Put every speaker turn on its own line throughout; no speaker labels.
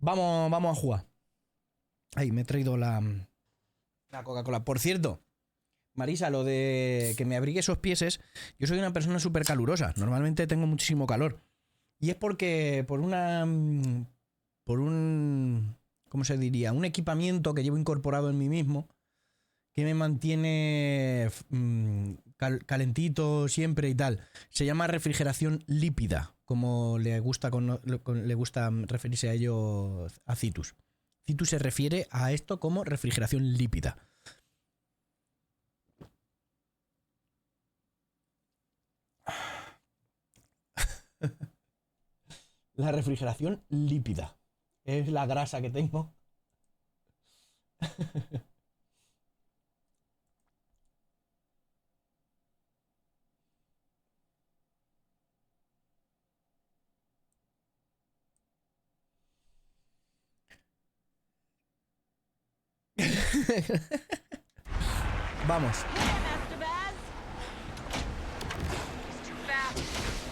Vamos a jugar. Ay, me he traído la Coca-Cola. Por cierto, Marisa, lo de que me abrigue esos pieses, yo soy una persona súper calurosa. Normalmente tengo muchísimo calor. Y es porque por un, ¿cómo se diría? Un equipamiento que llevo incorporado en mí mismo que me mantiene calentito siempre y tal. Se llama refrigeración lípida, como le gusta referirse a ello a Citus. Citus se refiere a esto como refrigeración lípida. La refrigeración lípida es la grasa que tengo. Vamos.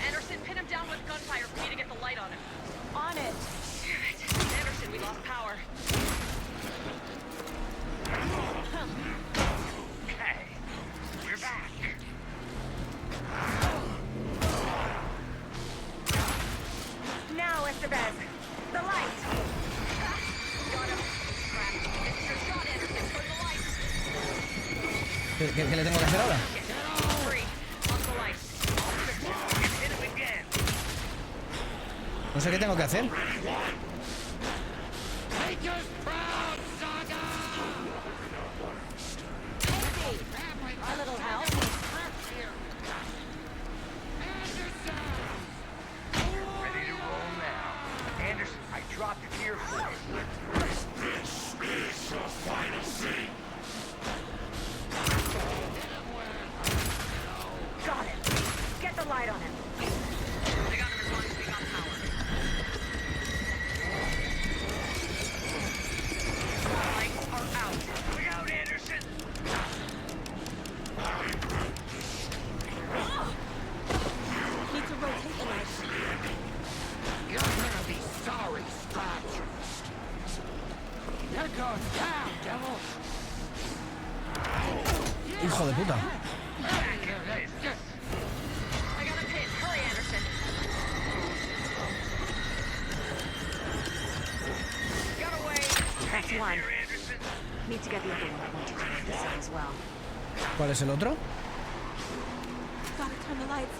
Anderson, pin him down with gunfire for me to get the light on him. On it. Damn it. Anderson, we lost power.
Okay, we're back.
Now, Estevez, the light. Got him. It's your shot, Anderson, for the light.
¿Qué le tengo que hacer ahora?
Free. On the light.
Hit him again.
No sé qué tengo que hacer.
A little help.
Ready to roll now. Anderson, I dropped it here for you. This is your final scene.
Got it. Get the light on him. They got him as long as we got power. Lights are out.
Look out, Anderson.
Need to rotate the light.
You're gonna be sorry, Scratch. Here goes down, devil.
Hijo de puta.
Back in business.
I got a pin. Hurry, Anderson. Got away.
That's
one.
Here, Anderson.
Need to get the other one. I want you to get this out as well.
¿Cuál es el otro?
Gotta turn the lights.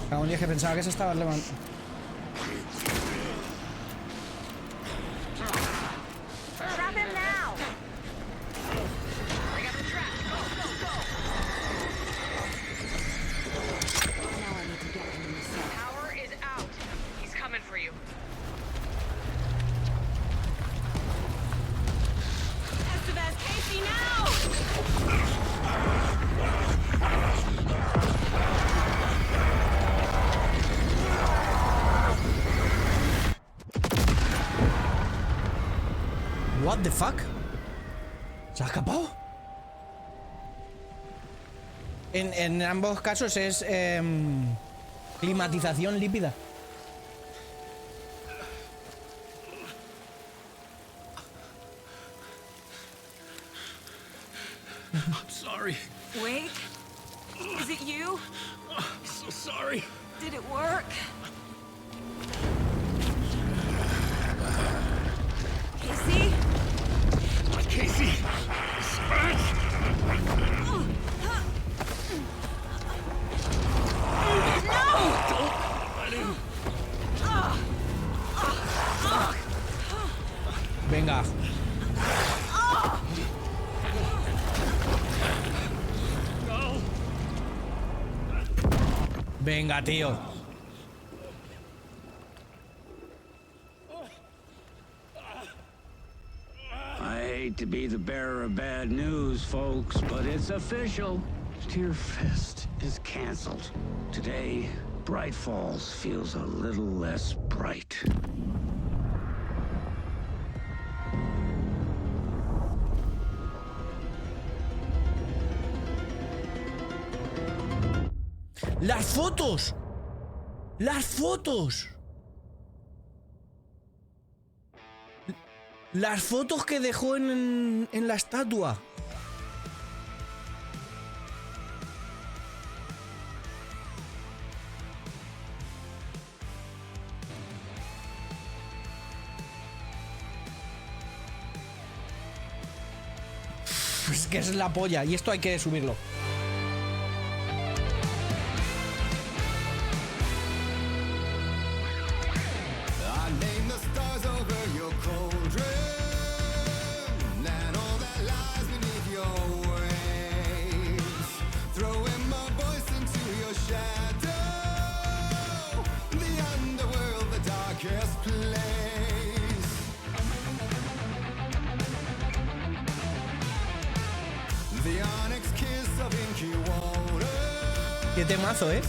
Cago en Dios, que pensaba que se estaba levantando.
Trap him now. I got the trap. Go, go, go. Now I need to get him in the cell. Power is out. He's coming for you. Estevez, Casey, now!
What the fuck? ¿Se ha escapado? En ambos casos es climatización lípida.
I'm sorry.
Wait. Is it you?
I'm so sorry.
Did it work? Casey?
Venga. Venga, tío.
I hate to be the bearer of bad news, folks, but it's official. Tear Fest is canceled. Today, Bright Falls feels a little less bright.
¡Las fotos! ¡Las fotos! Las fotos que dejó en la estatua. Es que es la polla. Y esto hay que subirlo. Qué temazo, ¿eh?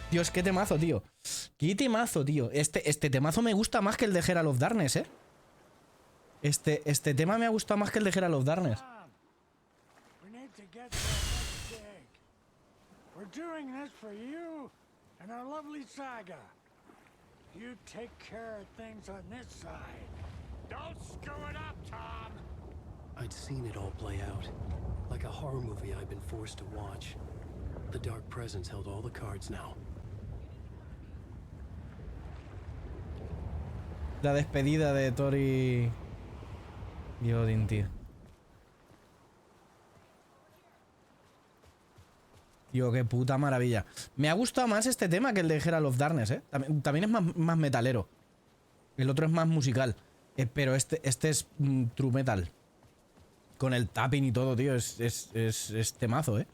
Dios, qué temazo, tío. Qué temazo, tío. Este temazo me gusta más que el de Herald of Darkness, ¿eh? Este tema me ha gustado más que el de Herald of Darkness.
We need to get to the next dig. We're doing this for you and our lovely saga. You take care of things on this side. Don't screw it up, Tom!
I'd seen it all play out. Like a horror movie I'd been forced to watch. The Dark Presence held all the cards now.
La despedida de Tori y Odin, tío. Tío, qué puta maravilla. Me ha gustado más este tema que el de Herald of Darkness, ¿eh? También es más metalero. El otro es más musical. Pero este es true metal. Con el tapping y todo, tío. Es temazo, ¿eh?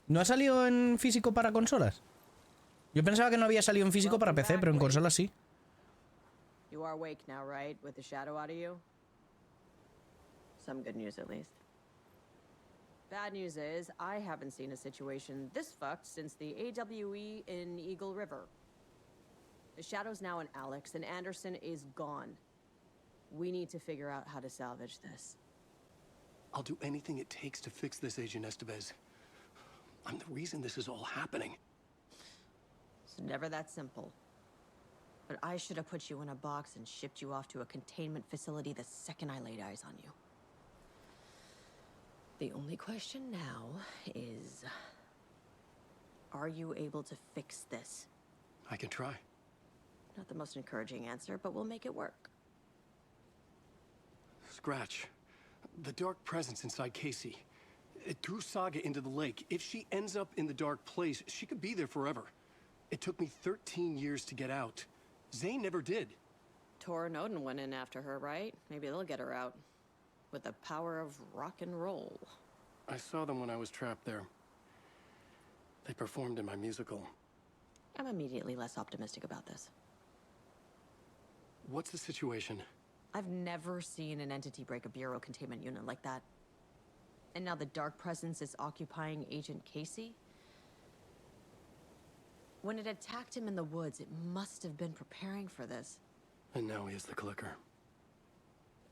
¿No ha salido en físico para consolas? Yo pensaba que no había salido en físico para PC, pero en consolas sí.
You are awake now, right? With the shadow out of you? Some good news, at least. Bad news is, I haven't seen a situation this fucked since the AWE in Eagle River. The shadow's now in Alex, and Anderson is gone. We need to figure out how to salvage this.
I'll do anything it takes to fix this, Agent Estevez. I'm the reason this is all happening.
It's never that simple. But I should have put you in a box and shipped you off to a containment facility the second I laid eyes on you. The only question now is... are you able to fix this?
I can try.
Not the most encouraging answer, but we'll make it work.
Scratch. The Dark Presence inside Casey. It threw Saga into the lake. If she ends up in the Dark Place, she could be there forever. It took me 13 years to get out. Zane never did.
Tor and Odin went in after her, right? Maybe they'll get her out. With the power of rock and roll.
I saw them when I was trapped there. They performed in my musical.
I'm immediately less optimistic about this.
What's the situation?
I've never seen an entity break a bureau containment unit like that. And now the Dark Presence is occupying Agent Casey? When it attacked him in the woods, it must have been preparing for this.
And now he has the clicker.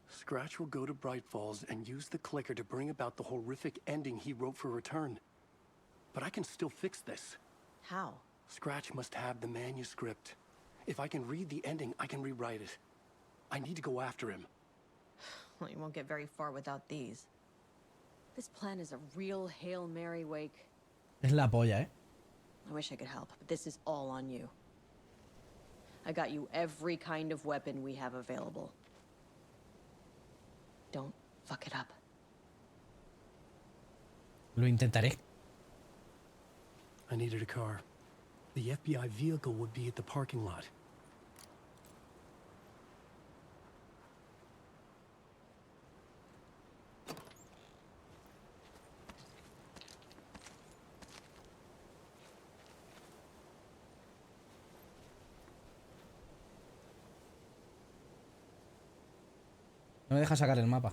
Scratch will go to Bright Falls and use the clicker to bring about the horrific ending he wrote for Return. But I can still fix this.
How?
Scratch must have the manuscript. If I can read the ending, I can rewrite it. I need to go after him.
Well, you won't get very far without these. This plan is a real Hail Mary, Wake.
Es la polla, ¿eh?
I wish I could help, but this is all on you. I got you every kind of weapon we have available. Don't fuck it up.
Lo intentaré.
I needed a car. The FBI vehicle would be at the parking lot.
No me deja sacar el mapa.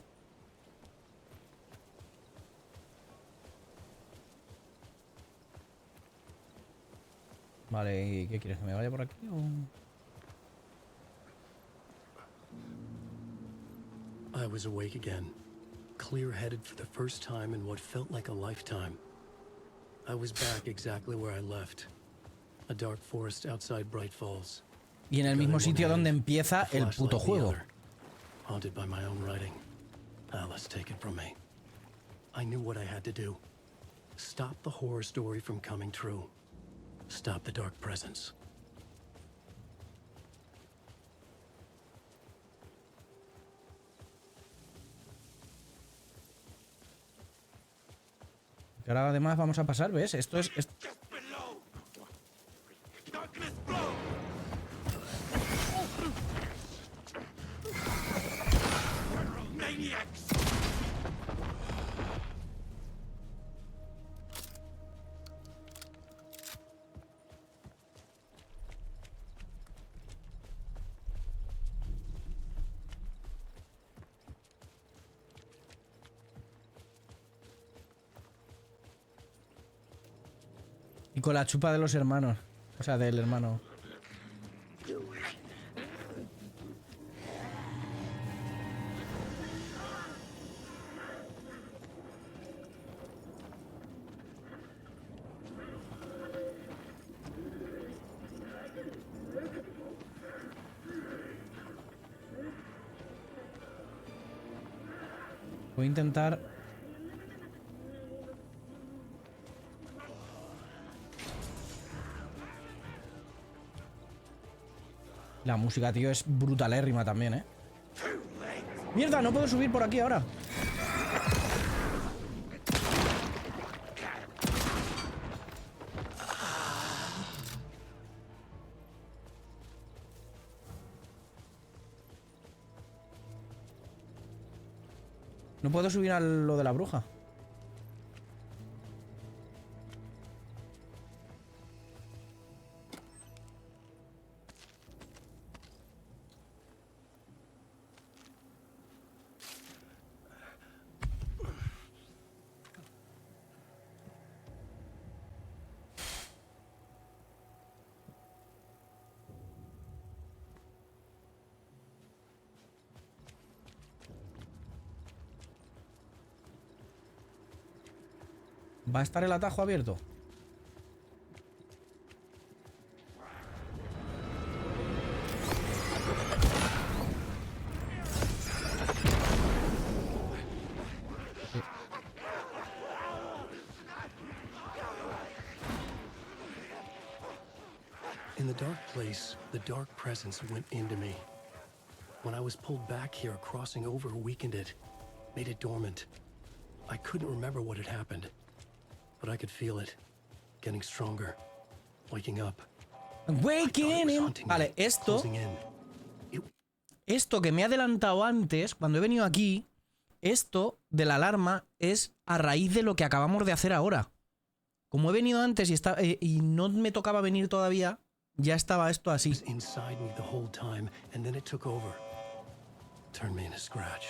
Vale, ¿y qué quieres? ¿Que me vaya por aquí o...?
I was awake again, clear-headed for the first time in what felt like a lifetime. I was back exactly where I left. A dark forest outside Bright Falls.
Y en el mismo sitio donde empieza el puto juego.
Haunted by my own writing. Alice, take it from me. I knew what I had to do. Stop the horror story from coming true. Stop the dark presence.
Que ahora además vamos a pasar, ¿ves? Esto es... Y con la chupa de los hermanos. O sea, del hermano. Voy a intentar... La música, tío, es brutalérrima también, ¿eh? ¡Mierda! No puedo subir por aquí ahora. No puedo subir a lo de la bruja. ¿Va a estar el atajo abierto?
In the dark place, the dark presence went into me. When I was pulled back here, crossing over weakened it, made it dormant. I couldn't remember what had happened, but I could feel it, getting stronger, waking up.
Waking him. Vale, esto que me he adelantado antes, cuando he venido aquí, esto de la alarma es a raíz de lo que acabamos de hacer ahora. Como he venido antes y no me tocaba venir todavía, ya estaba esto así.
was inside me the whole time, and then it took over. Turned me into Scratch.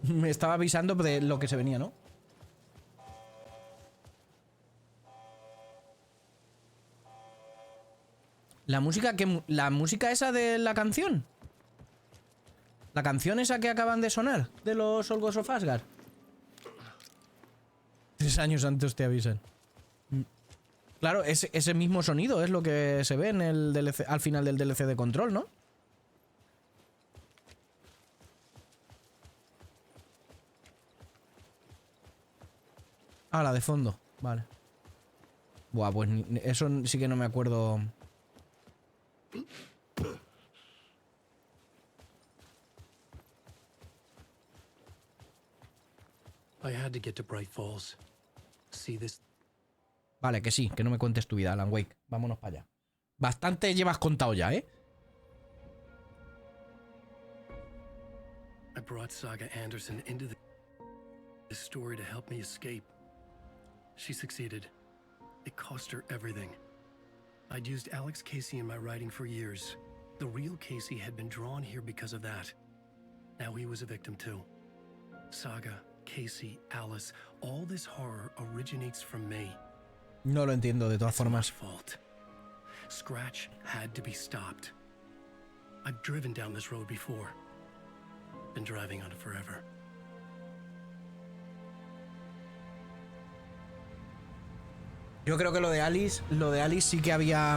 Me estaba avisando de lo que se venía, ¿no? La música esa de la canción. La canción esa que acaban de sonar, de los Olgos of Asgard. 3 años antes te avisan. Claro, ese mismo sonido es lo que se ve en el DLC, al final del DLC de Control, ¿no? Ah, la de fondo, vale. Buah, pues eso sí que no me acuerdo.
I had to get to Bright Falls. See this?
Vale, que sí, que no me cuentes tu vida, Alan Wake. Vámonos para allá. Bastante llevas contado ya, ¿eh?
I brought Saga Anderson into this story to help me escape. She succeeded. It cost her everything. I'd used Alex Casey in my writing for years. The real Casey had been drawn here because of that. Now he was a victim too. Saga, Casey, Alice, all this horror originates from me.
No lo entiendo de todas
It's my
formas.
fault. Scratch had to be stopped. I've driven down this road before. Been driving on it forever.
Yo creo que lo de Alice sí que había...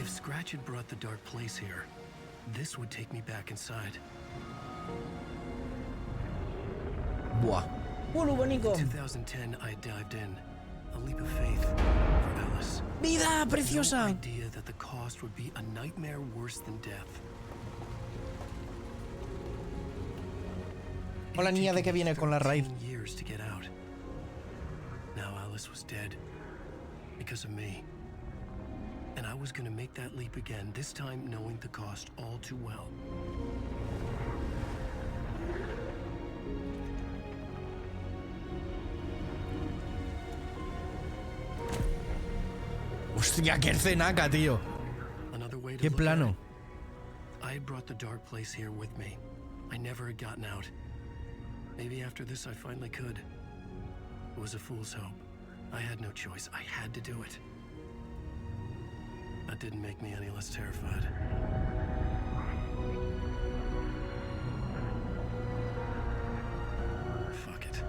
If Scratch had brought the dark place here, this would take me back inside.
Buah. ¡Hola, bonito!
In 2010, I dived in. A leap of faith for Alice.
¡Vida
No
preciosa!
idea that the cost would be a nightmare worse than death.
Hola, niña de que viene con la raíz.
13 years to get out. Now Alice was dead because of me. And I was gonna make that leap again, this time knowing the cost all too well.
Hostia, qué escenaca, tío.
Another way to
Qué
look at
plano.
it, I had brought the dark place here with me. I never had gotten out. Maybe after this I finally could. It was a fool's hope. I had no choice. I had to do it. That didn't make me any less terrified. Fuck it.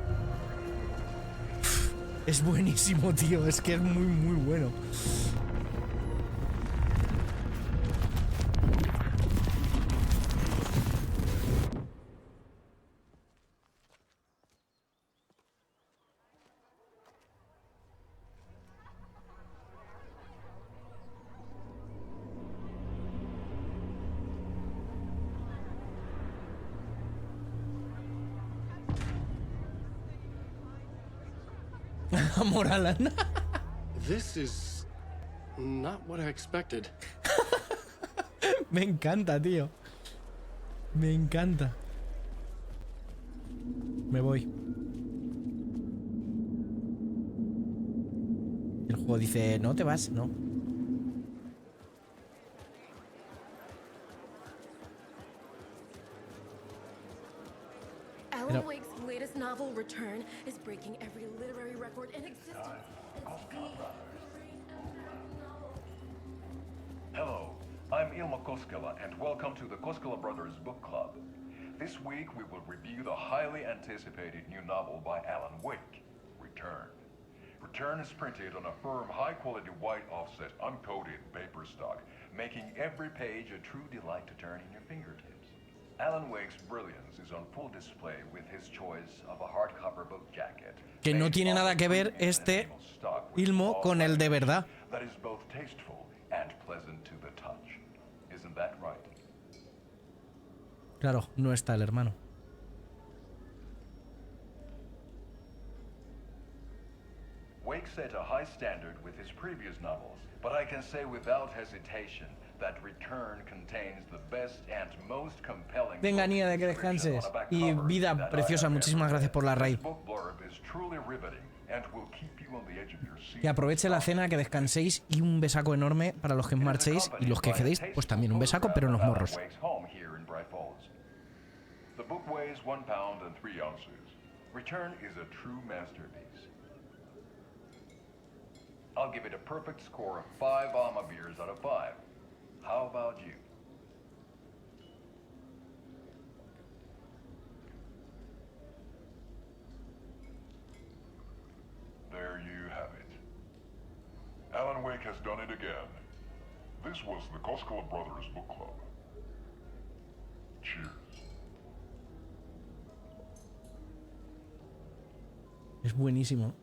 Es buenísimo, tío. Es que es muy, muy bueno. Amor, Alan.
This is not what I expected.
Me encanta, tío. Me encanta. Me voy. El juego dice, no te vas, no.
Alan Wake's latest novel, Return, is breaking every literary record in existence.
Hello, I'm Ilma Koskela, and welcome to the Koskela Brothers Book Club. This week we will review the highly anticipated new novel by Alan Wake, Return. Return is printed on a firm, high-quality white offset, uncoated paper stock, making every page a true delight to turn in your fingertips. Alan Wake's brilliance is on full display with his choice of a hardcover book jacket.
Que no tiene nada que ver este Ilmo con el de verdad.
That is both tasteful and pleasant to the touch. Isn't that right?
Claro, no está el hermano.
Wake set a high standard with his previous novels, but I can say without hesitation
Venga, Nia, de que descanses. Y vida preciosa, muchísimas gracias por la raid. Que aproveche la cena, que descanséis y un besaco enorme para los que marchéis y los que quedéis, pues también un besaco, pero en los morros.
The book weighs 1 pound and 3 ounces. Return is a true masterpiece. I'll give it a perfect score of 5 Alma beers out of 5. How about you? There you have it. Alan Wake has done it again. This was the Koskela Brothers Book Club. Cheers.
Es buenísimo.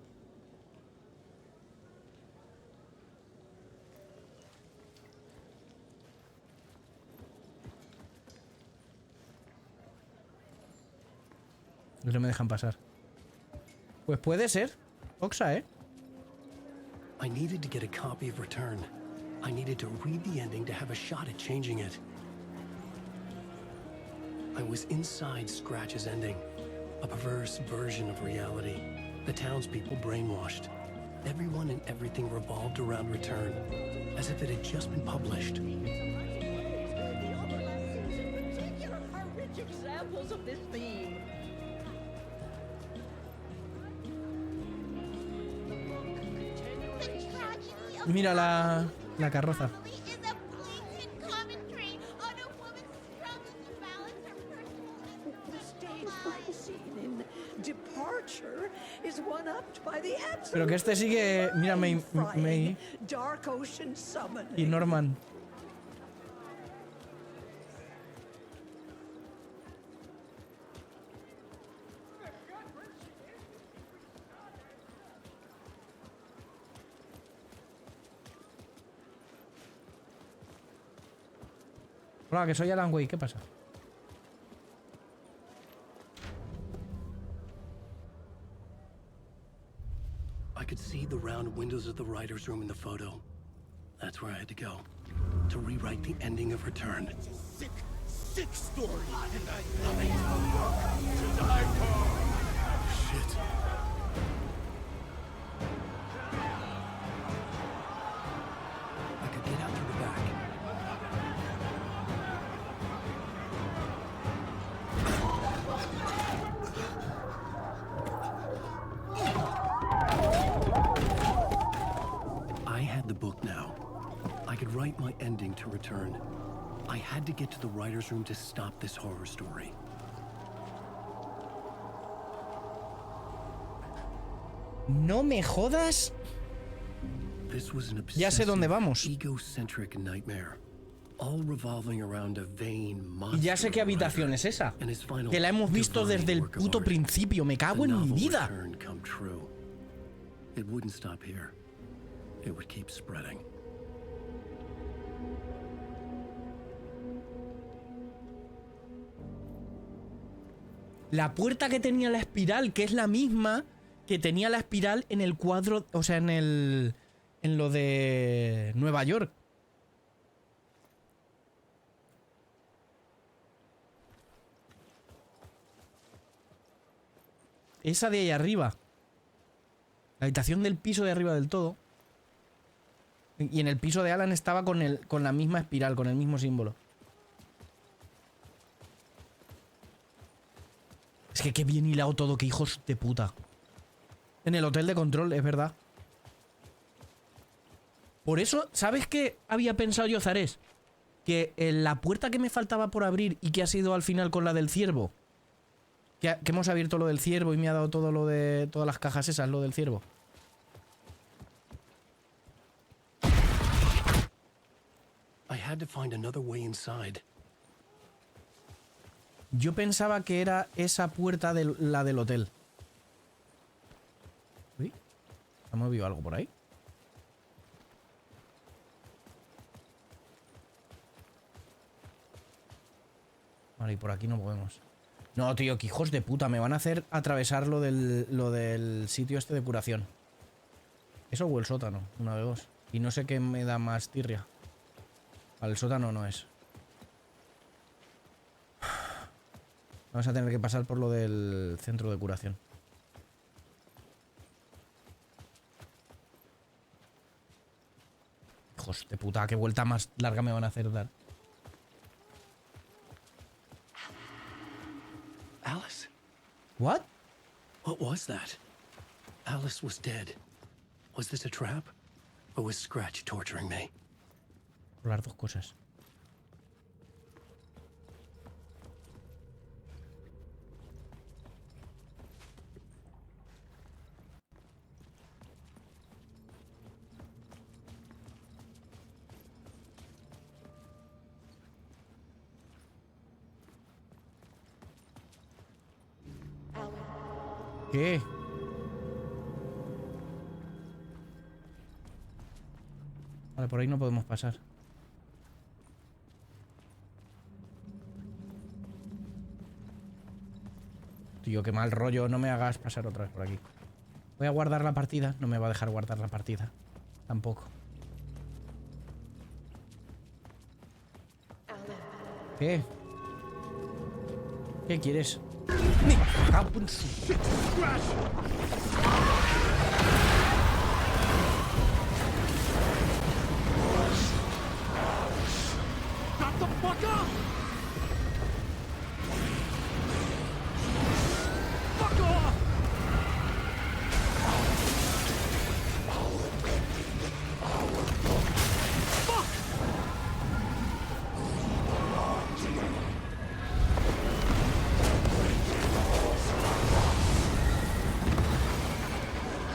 No me dejan pasar. Pues puede ser. Oxa, ¿eh?
I needed to get a copy of Return. I needed to read the ending to have a shot at changing it. I was inside Scratch's ending. A perverse version of reality. The townspeople brainwashed. Everyone and everything revolved around Return, as if it had just been published.
The other lessons in particular are rich examples of this theme.
Mira la carroza. Pero que este sigue... Mira, May y Norman. Hola, que soy Alan Wake, ¿qué pasa?
I could see the round windows of the writer's room in the photo. That's where I had to go. To rewrite the ending of Return.
It's a sick, sick story. And I love it. To die for.
Shit. I could get out through the back. I had the book now. I could write my ending to Return. I had to get to the writer's room to stop this horror story.
No me jodas.
This was an
Ya sé dónde vamos.
egocentric nightmare. All revolving around a vain
Y ya sé qué habitación es esa. Que la hemos visto desde el puto principio. Me cago en mi vida.
It wouldn't stop here. It would keep spreading.
La puerta que tenía la espiral, que es la misma que tenía la espiral en el cuadro, o sea, en lo de Nueva York. Esa de ahí arriba. La habitación del piso de arriba del todo. Y en el piso de Alan estaba con la misma espiral, con el mismo símbolo. Es que qué bien hilado todo, qué hijos de puta. En el hotel de control, es verdad. Por eso, ¿sabes qué había pensado yo, Zarés? Que la puerta que me faltaba por abrir y que ha sido al final con la del ciervo. Que hemos abierto lo del ciervo y me ha dado todo lo de... Todas las cajas esas, lo del ciervo.
I had to find another way inside.
Yo pensaba que era esa puerta de la del hotel. Uy, ¿ha movido algo por ahí? Vale, y por aquí no podemos. No, tío, que hijos de puta. Me van a hacer atravesar lo del sitio este de curación. Eso o el sótano, una de dos. Y no sé qué me da más tirria. Vale. Al sótano no es. Vamos a tener que pasar por lo del centro de curación. Hijos de puta, qué vuelta más larga me van a hacer dar.
Alice?
What?
What was that? Alice was dead. Was this a trap? Or was Scratch torturing me?
Por las dos cosas. ¿Qué? Vale, por ahí no podemos pasar. Tío, qué mal rollo. No me hagas pasar otra vez por aquí. Voy a guardar la partida. No me va a dejar guardar la partida. Tampoco. ¿Qué? ¿Qué quieres? ¡Me cago en su...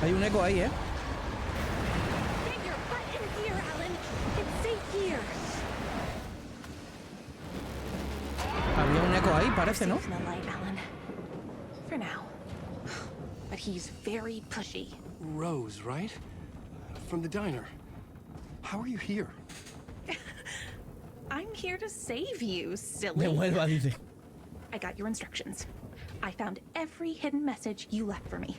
Hay un eco ahí, ¿eh?
Get your butt in here, Alan. It's safe here.
Había un eco ahí, parece, ¿no?
Safe in the light, Alan. For now. But he's very pushy.
Rose, right? From the diner. How are you here?
I'm here to save you, silly.
Devuelva, dice.
I got your instructions. I found every hidden message you left for me.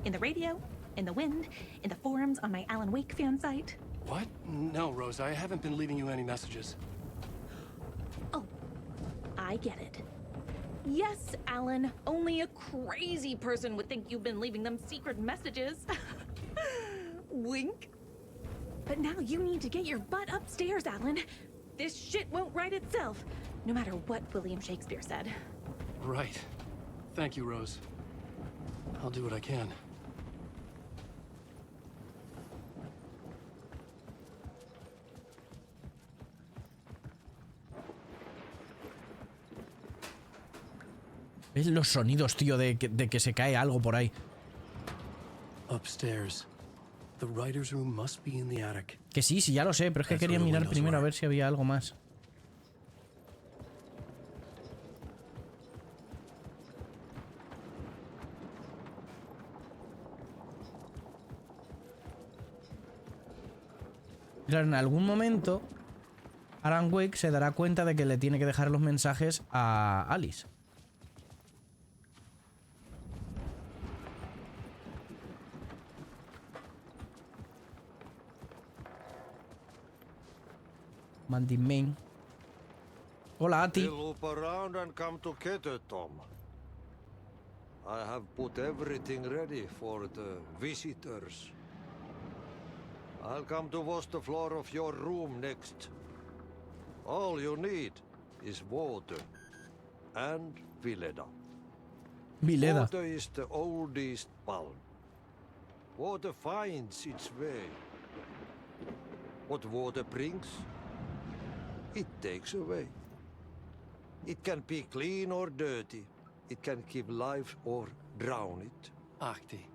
In the radio, in the wind, in the forums on my Alan Wake fan site.
What? No, Rose, I haven't been leaving you any messages.
Oh, I get it. Yes, Alan, only a crazy person would think you've been leaving them secret messages. Wink. But now you need to get your butt upstairs, Alan. This shit won't right itself, no matter what William Shakespeare said.
Right. Thank you, Rose. I'll do what I can.
¿Ves los sonidos, tío, de que se cae algo por ahí?
Upstairs. The writer's room must be in the attic.
Que sí, ya lo sé, pero es que quería mirar primero a ver si había algo más. Claro, en algún momento Alan Wake se dará cuenta de que le tiene que dejar los mensajes a Alice. Mandy Main. Hola, Ati.
Loop around and come to Keter, Tom. I have put everything ready for the visitors. I'll come to wash the floor of your room next. All you need is water and Vileda.
Vileda.
Water is the oldest palm. Water finds its way. What water brings, it takes away. It can be clean or dirty. It can give life or drown it.
Ahti.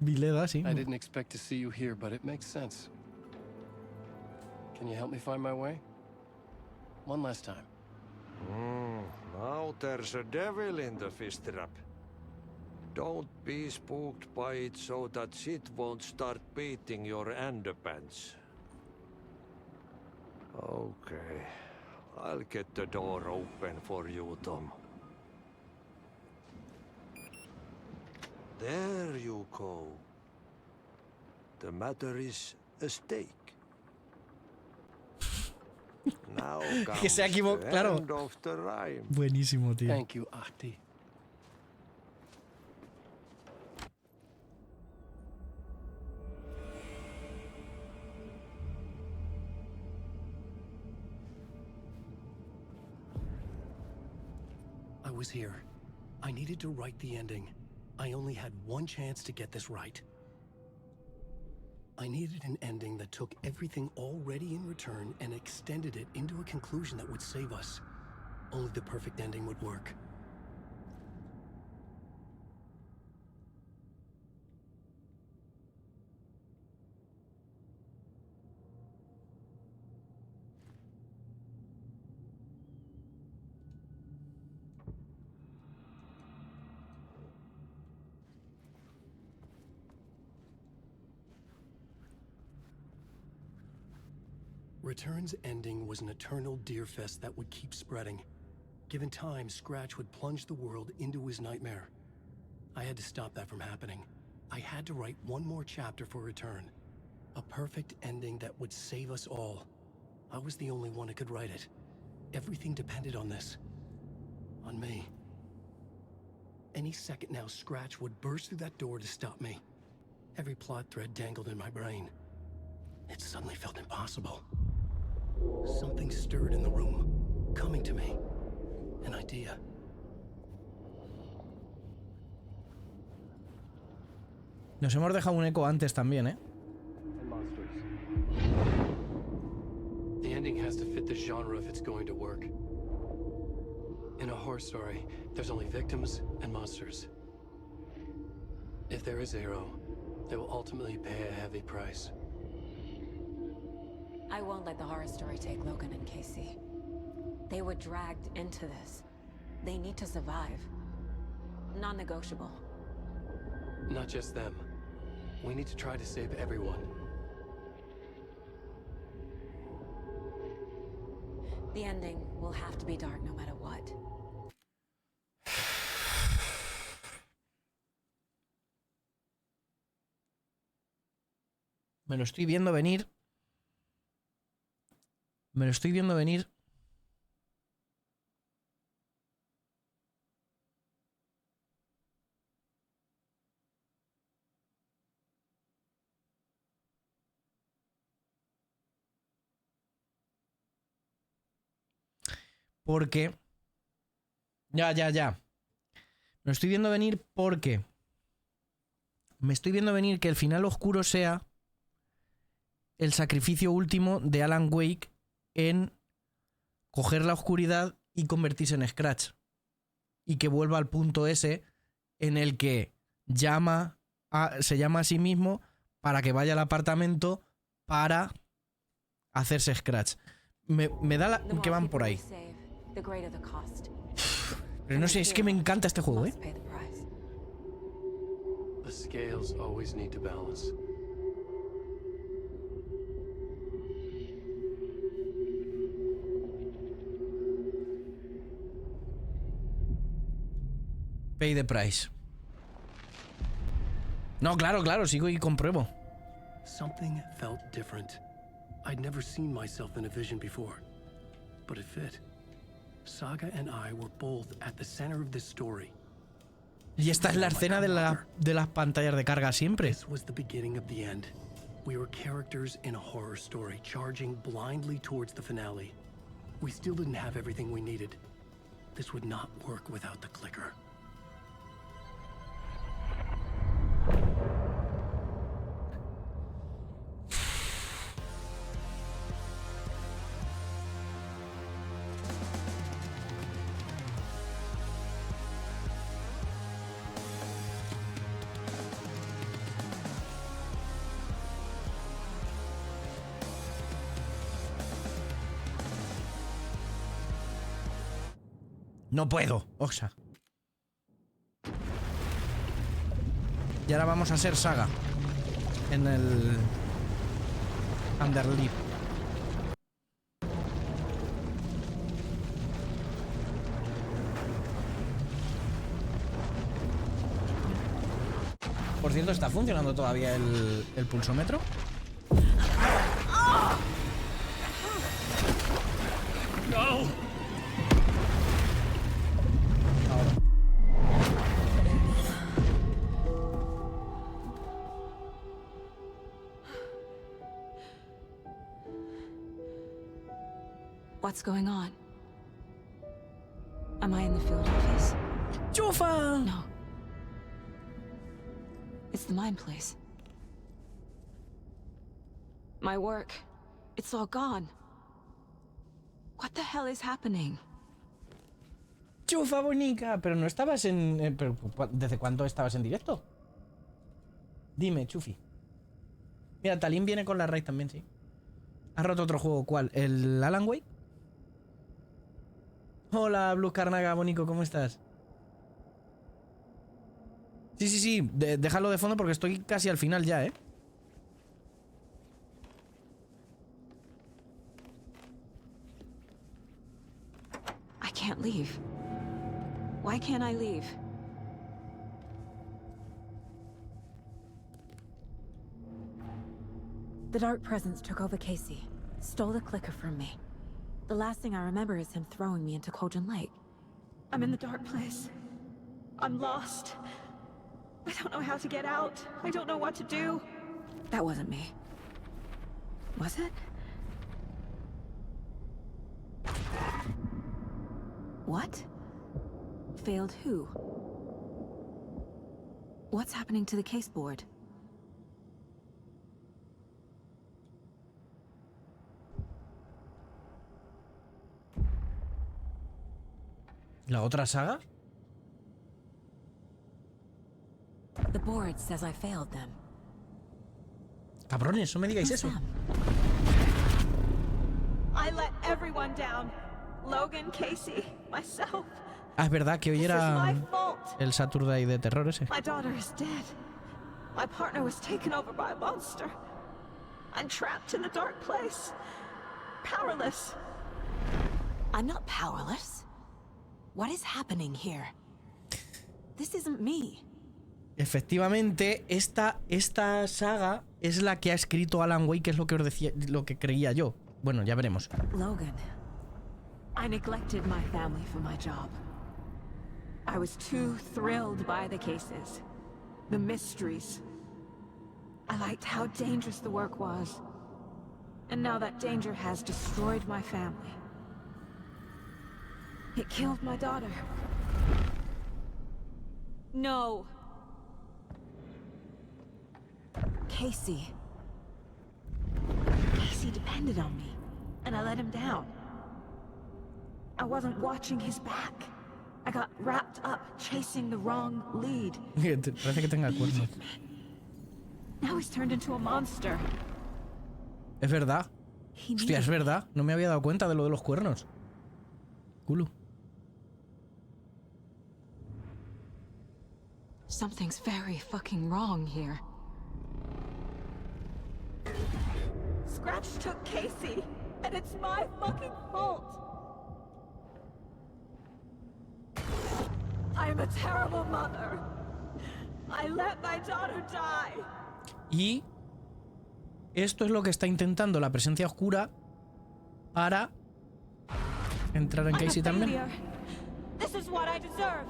Vileda, sí.
I didn't expect to see you here, but it makes sense. Can you help me find my way? One last time.
Now there's a devil in the fish trap. Don't be spooked by it so that shit won't start beating your underpants. Okay. I'll get the door open for you, Tom. There you go. The matter is a stake. Now
Que se ha
comes
equivocado,
the
claro.
end of the rhyme.
Buenísimo, tío.
Thank you, Ahti. I was here. I needed to write the ending. I only had one chance to get this right. I needed an ending that took everything already in return and extended it into a conclusion that would save us. Only the perfect ending would work. Return's ending was an eternal deerfest that would keep spreading. Given time, Scratch would plunge the world into his nightmare. I had to stop that from happening. I had to write one more chapter for Return. A perfect ending that would save us all. I was the only one who could write it. Everything depended on this. On me. Any second now, Scratch would burst through that door to stop me. Every plot thread dangled in my brain. It suddenly felt impossible. Something stirred in the room, coming to me. An idea.
Nos hemos dejado un eco antes también, ¿eh?
The ending has to fit the genre if it's going to work. In a horror story, there's only victims and monsters. If there is a hero, they will ultimately pay a heavy price.
I won't let the horror story take Logan and Casey. They were dragged into this. They need to survive. Non-negotiable.
Not just them. We need to try to save everyone.
The ending will have to be dark no matter what.
Me lo estoy viendo venir. Me lo estoy viendo venir. Porque... Ya. Me lo estoy viendo venir porque... Me estoy viendo venir que el final oscuro sea el sacrificio último de Alan Wake en coger la oscuridad y convertirse en Scratch. Y que vuelva al punto ese en el que se llama a sí mismo para que vaya al apartamento para hacerse Scratch. Me da que van por ahí. Pero no sé, es que me encanta este juego, ¿eh?
The scales always need to balance.
Pay the price. No, claro, sigo y compruebo.
Something felt different. I'd never seen myself in a vision before, but it fit. Saga and I were both at the center of this story.
Y esta es la escena de las pantallas de carga siempre.
This was the beginning of the end. We were characters in a horror story, charging blindly towards the finale. We still didn't have everything we needed. This would not work without the clicker.
No puedo, Oxa. Y ahora vamos a ser Saga en el Underleaf. Por cierto, ¿está funcionando todavía el pulsómetro?
What's going on? Am I in the field office?
¡Chufa!
No. It's the mine place. My work. It's all gone. What the hell is happening?
¡Chufa, bonica! Pero no estabas en... pero, ¿desde cuándo estabas en directo? Dime, Chufi. Mira, Talín viene con la raid también, sí. ¿Has roto otro juego? ¿Cuál? ¿El Alan Wake? Hola, Blue Carnaga, bonico, ¿cómo estás? Sí, sí, sí, déjalo de fondo porque estoy casi al final ya, ¿eh?
I can't leave. Why can't I leave? The Dark Presence took over Casey, stole the clicker from me. The last thing I remember is him throwing me into Cauldron Lake.
I'm in the dark place. I'm lost. I don't know how to get out. I don't know what to do.
That wasn't me. Was it? What? Failed who? What's happening to the case board?
¿La otra saga?
The board says I failed them.
Cabrones, no me digáis eso.
I let everyone down. Logan, Casey, myself.
Ah, es verdad que hoy
This is
era
my fault.
el Saturday de terror ese.
My daughter is dead. My partner was taken over by a monster. I'm trapped in the dark place. Powerless.
I'm not powerless. What is happening here? This isn't me.
Efectivamente, esta saga es la que ha escrito Alan Wake, que es lo que os decía, lo que creía yo. Bueno, ya veremos.
Logan, I neglected my family for my job. I was too thrilled by the cases, the mysteries. I liked how dangerous the work was. And now that danger has destroyed my family. It killed my daughter. No. Casey depended on me, and I let him down. I wasn't watching his back. I got wrapped up chasing the wrong lead.
Parece que tenga cuernos.
Now he's turned into a monster.
Es verdad. Hostia, es verdad. No me había dado cuenta de lo de los cuernos. Culo.
Something's very fucking wrong here.
Scratch took Casey, and it's my fucking fault. I'm a terrible mother. I let my daughter die.
Y esto es lo que está intentando la presencia oscura para entrar en Casey también.
This is what I deserve.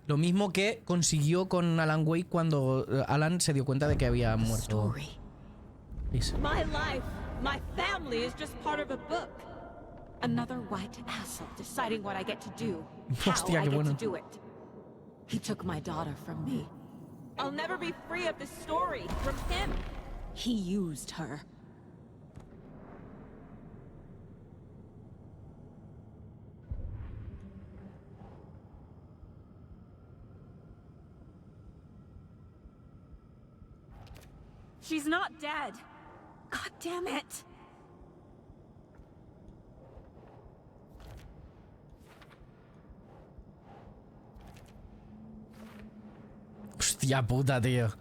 Lo mismo que consiguió con Alan Wake cuando Alan se dio cuenta de que había muerto.
My life, my family is just part of a book.
Another white asshole deciding what I get to do,
Hostia,
how I
qué
get
bueno.
to do it. He took my daughter from me.
I'll never be free of this story from him.
He used her.
She's not dead. God damn it.
Hostia puta, tío.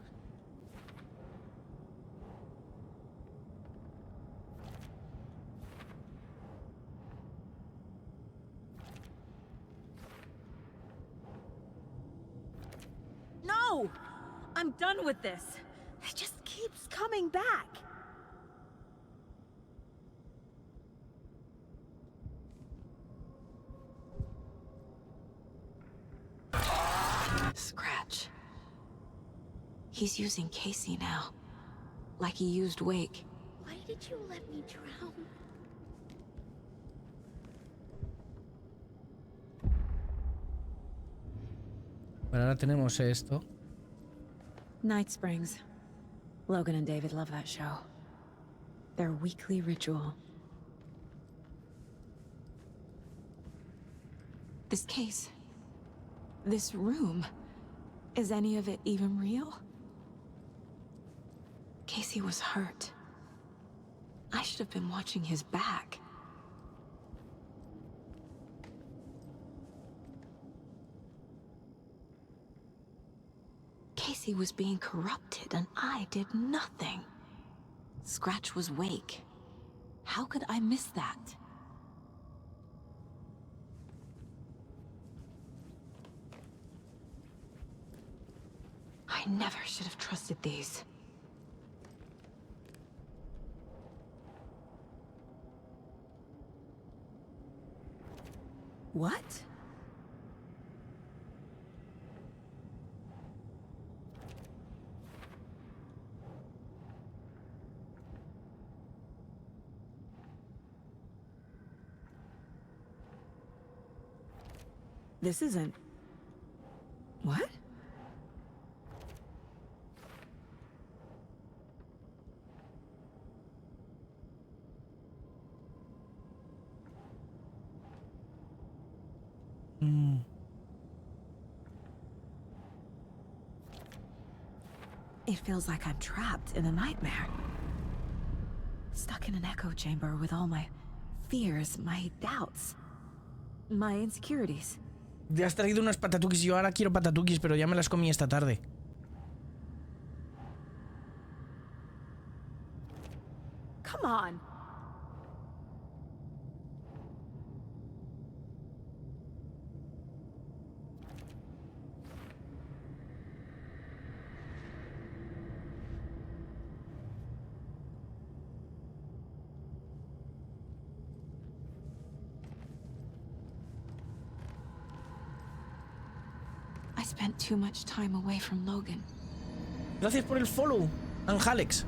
No! I'm done with this. It just keeps coming back.
Scratch. He's using Casey now. Like he used Wake.
Why did you let me drown?
Bueno, ahora tenemos esto.
Night Springs. Logan and David love that show. Their weekly ritual. This case. This room. Is any of it even real? Casey was hurt. I should have been watching his back. Casey was being corrupted and I did nothing. Scratch was Wake. How could I miss that? I never should have trusted these. What? This isn't... What? It feels like I'm trapped in a nightmare. Stuck in an echo chamber with all my fears, my doubts, my insecurities.
Te has traído unas patatukis. Yo ahora quiero patatukis, pero ya me las comí esta tarde.
Come on. I spent too much time away from Logan.
Gracias por el follow, Angalex.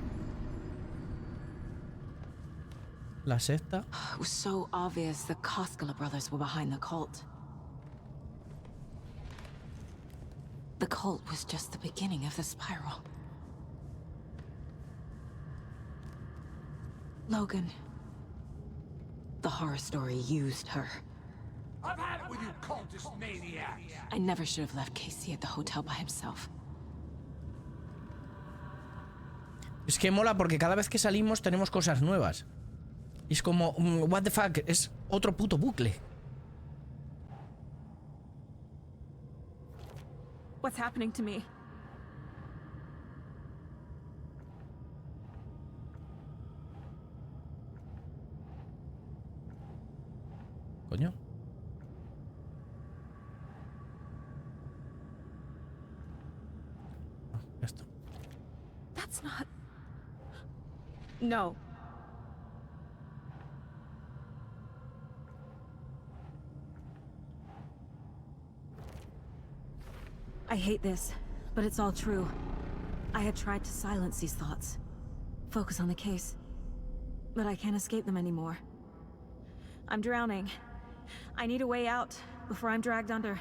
La secta.
It was so obvious the Koskela brothers were behind the cult. The cult was just the beginning of the spiral. Logan. The horror story used her.
I've had it with you cultist maniacs!
I never should have left Casey at the hotel by himself.
Es que mola porque cada vez que salimos tenemos cosas nuevas. Y es como, what the fuck, es otro puto bucle.
What's happening to me?
Coño. Esto.
That's not... No. I hate this, but it's all true. I had tried to silence these thoughts. Focus on the case. But I can't escape them anymore. I'm drowning. I need a way out before I'm dragged under.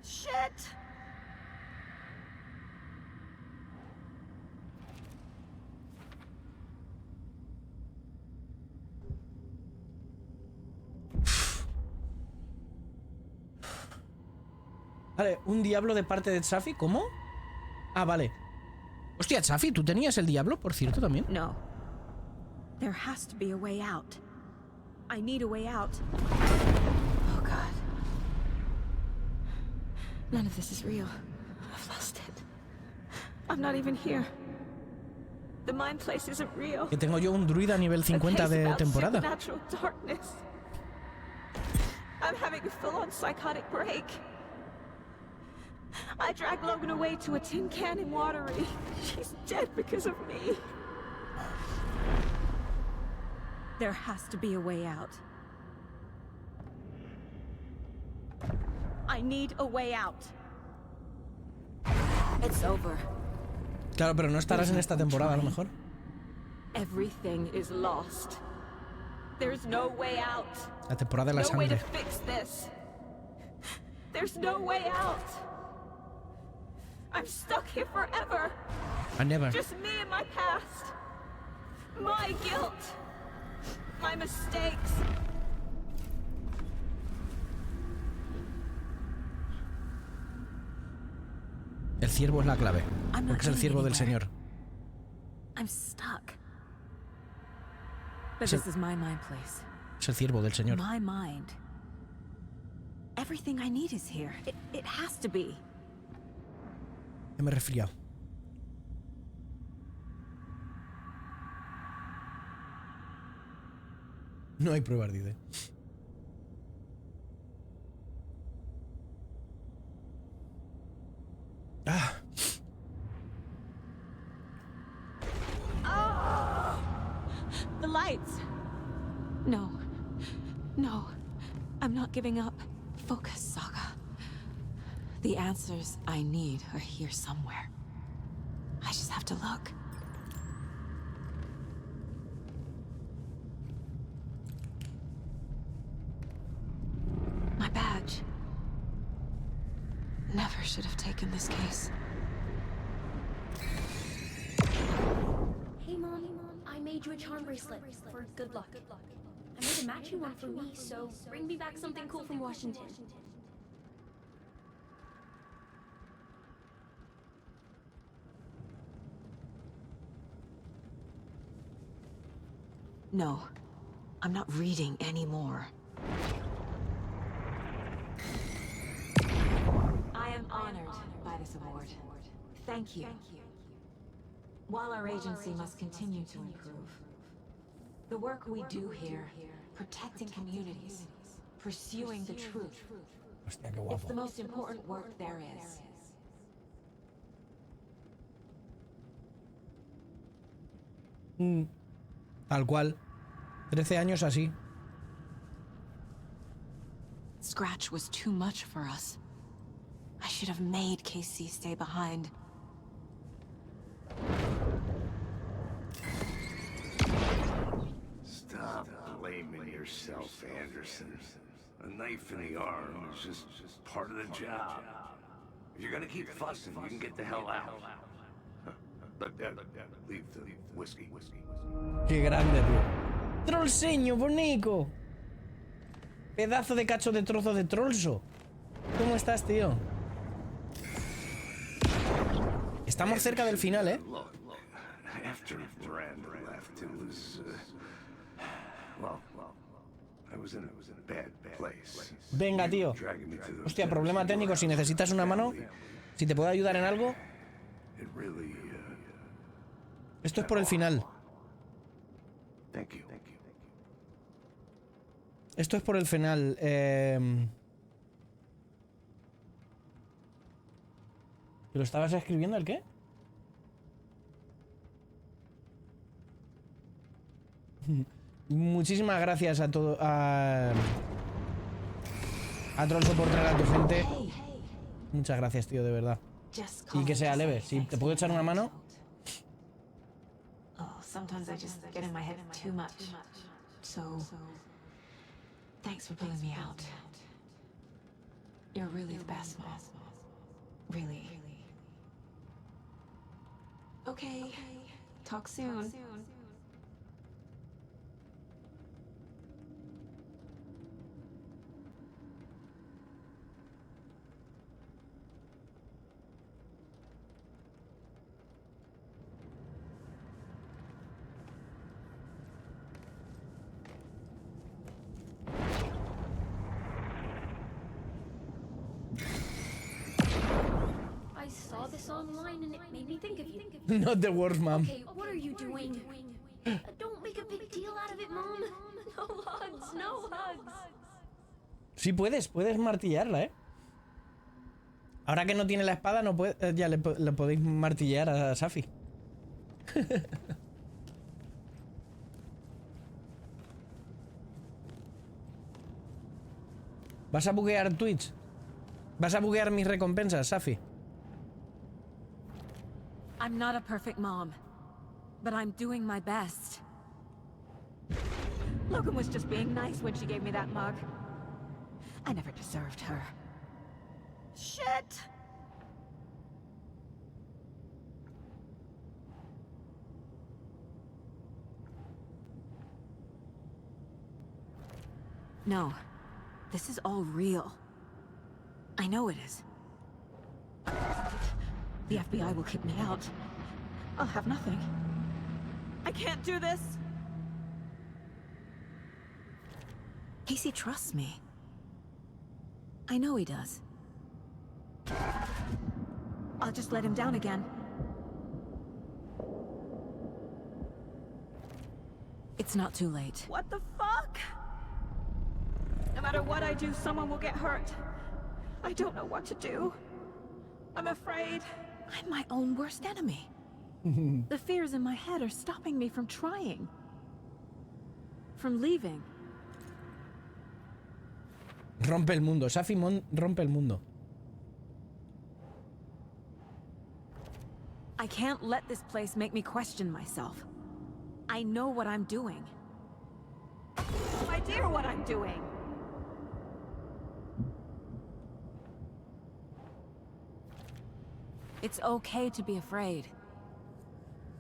Shit!
Vale, un diablo de parte de Tsafi, ¿cómo? Ah, vale. Hostia, Tsafi, ¿tú tenías el diablo, por cierto, también?
No. There has to be a way out. I need a way out. Oh, God. None of this is real. I've lost it. I'm not even here. The mind place isn't real.
Que tengo yo un druida a nivel 50 de temporada.
Supernatural darkness. I'm having a full-on psychotic break. I dragged Logan away to a tin can in Watery. She's dead because of me. There has to be a way out. I need a way out. It's over.
Claro, pero no estarás en esta temporada, a lo mejor.
Everything is lost. There's no way out.
La temporada de la
No way to
sangre.
fix this. There's no way out. I'm stuck here forever.
I never.
Just me and my past. My guilt. My mistakes.
El ciervo es la clave.
I'm not
Porque es el
getting
ciervo del
anywhere.
Señor.
I'm stuck. But
Es el-
this is my mind place.
Es el ciervo del Señor.
My mind. Everything I need is here. It has to be.
Ya me he resfriado. No hay pruebas, dice. Ah,
The lights. No. No. I'm not giving up. Focus, Saga. The answers I need are here somewhere. I just have to look. My badge. Never should have taken this case.
Hey, Mom. I made you a charm bracelet for good luck. I made a matching one for me, so bring me back something cool from Washington.
No, I'm not reading anymore. I am honored by this award. Thank you. While our agency must continue to improve, the work we do here, protecting communities, pursuing the truth,
hostia, qué
it's
guapo.
the most important work there is.
Tal cual. 13 años así.
Scratch was too much for us. I should have made Casey stay behind.
Stop blaming yourself, Anderson. A knife in the arm is just part of the job. If you're gonna keep fussing, you can get the hell out. But leave the whiskey.
Qué grande, tío. Trollseño, bonico. Pedazo de cacho de trozo de trolso. ¿Cómo estás, tío? Estamos cerca del final, ¿eh?
After Miranda left, it was, well, I was in a bad place.
Venga, tío.
Dragging me to those
Hostia, problema técnico. Si necesitas una mano, si te puedo ayudar en algo.
It really,
Esto es por el final.
thank you.
Esto es por el final. ¿Lo estabas escribiendo el qué? Muchísimas gracias a todo a Trolso por traer a tu gente. Muchas gracias, tío, de verdad. Y que sea leve. Si te puedo echar una mano.
Oh, sometimes I just get in my head too much. So, thanks for pulling me out. You're really the best, Mom. Really. Okay. Talk soon.
I saw this online and it made me think of you.
Not the worst, mom.
Okay, what are you doing? Don't make a big deal out of it, Mom. No hugs, no hugs.
Sí puedes martillarla, ¿eh? Ahora que no tiene la espada, no puede, ya le podéis martillar a Safi. ¿Vas a buguear Twitch? ¿Vas a buguear mis recompensas, Safi?
I'm not a perfect mom, but I'm doing my best. Logan was just being nice when she gave me that mug. I never deserved her. Shit! No, this is all real. I know it is. The FBI will kick me out. I'll have nothing. I can't do this! Casey trusts me. I know he does. I'll just let him down again. It's not too late. What the fuck? No matter what I do, someone will get hurt. I don't know what to do. I'm afraid. I'm my own worst enemy. The fears in my head are stopping me from trying. From leaving.
Rompe el mundo. Safi rompe el mundo.
I can't let this place make me question myself. I know what I'm doing. No idea what I'm doing. It's okay to be afraid.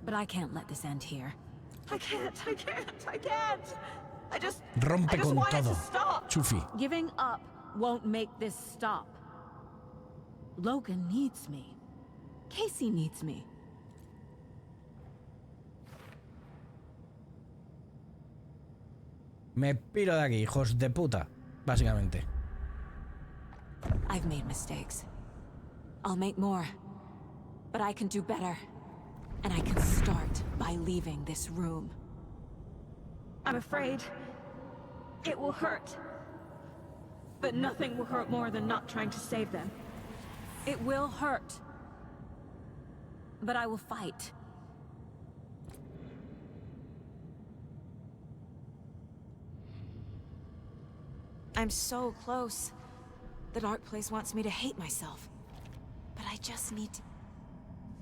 But I can't let this end here. I can't. I just
Rompe con
want it
todo.
to stop.
Chufi.
Giving up won't make this stop. Logan needs me. Casey needs me.
Me piro de aquí, hijos de puta. Básicamente.
I've made mistakes. I'll make more. But I can do better. And I can start by leaving this room. I'm afraid it will hurt. But nothing will hurt more than not trying to save them. It will hurt. But I will fight. I'm so close. The dark place wants me to hate myself. But I just need to...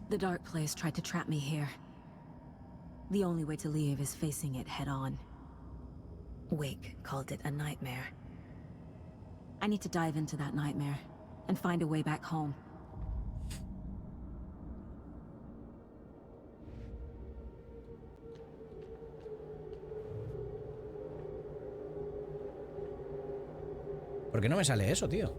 The dark place tried to trap me here. The only way to leave is facing it head on. Wake called it a nightmare. I need to dive into that nightmare and find a way back home.
¿Por qué no me sale eso, tío?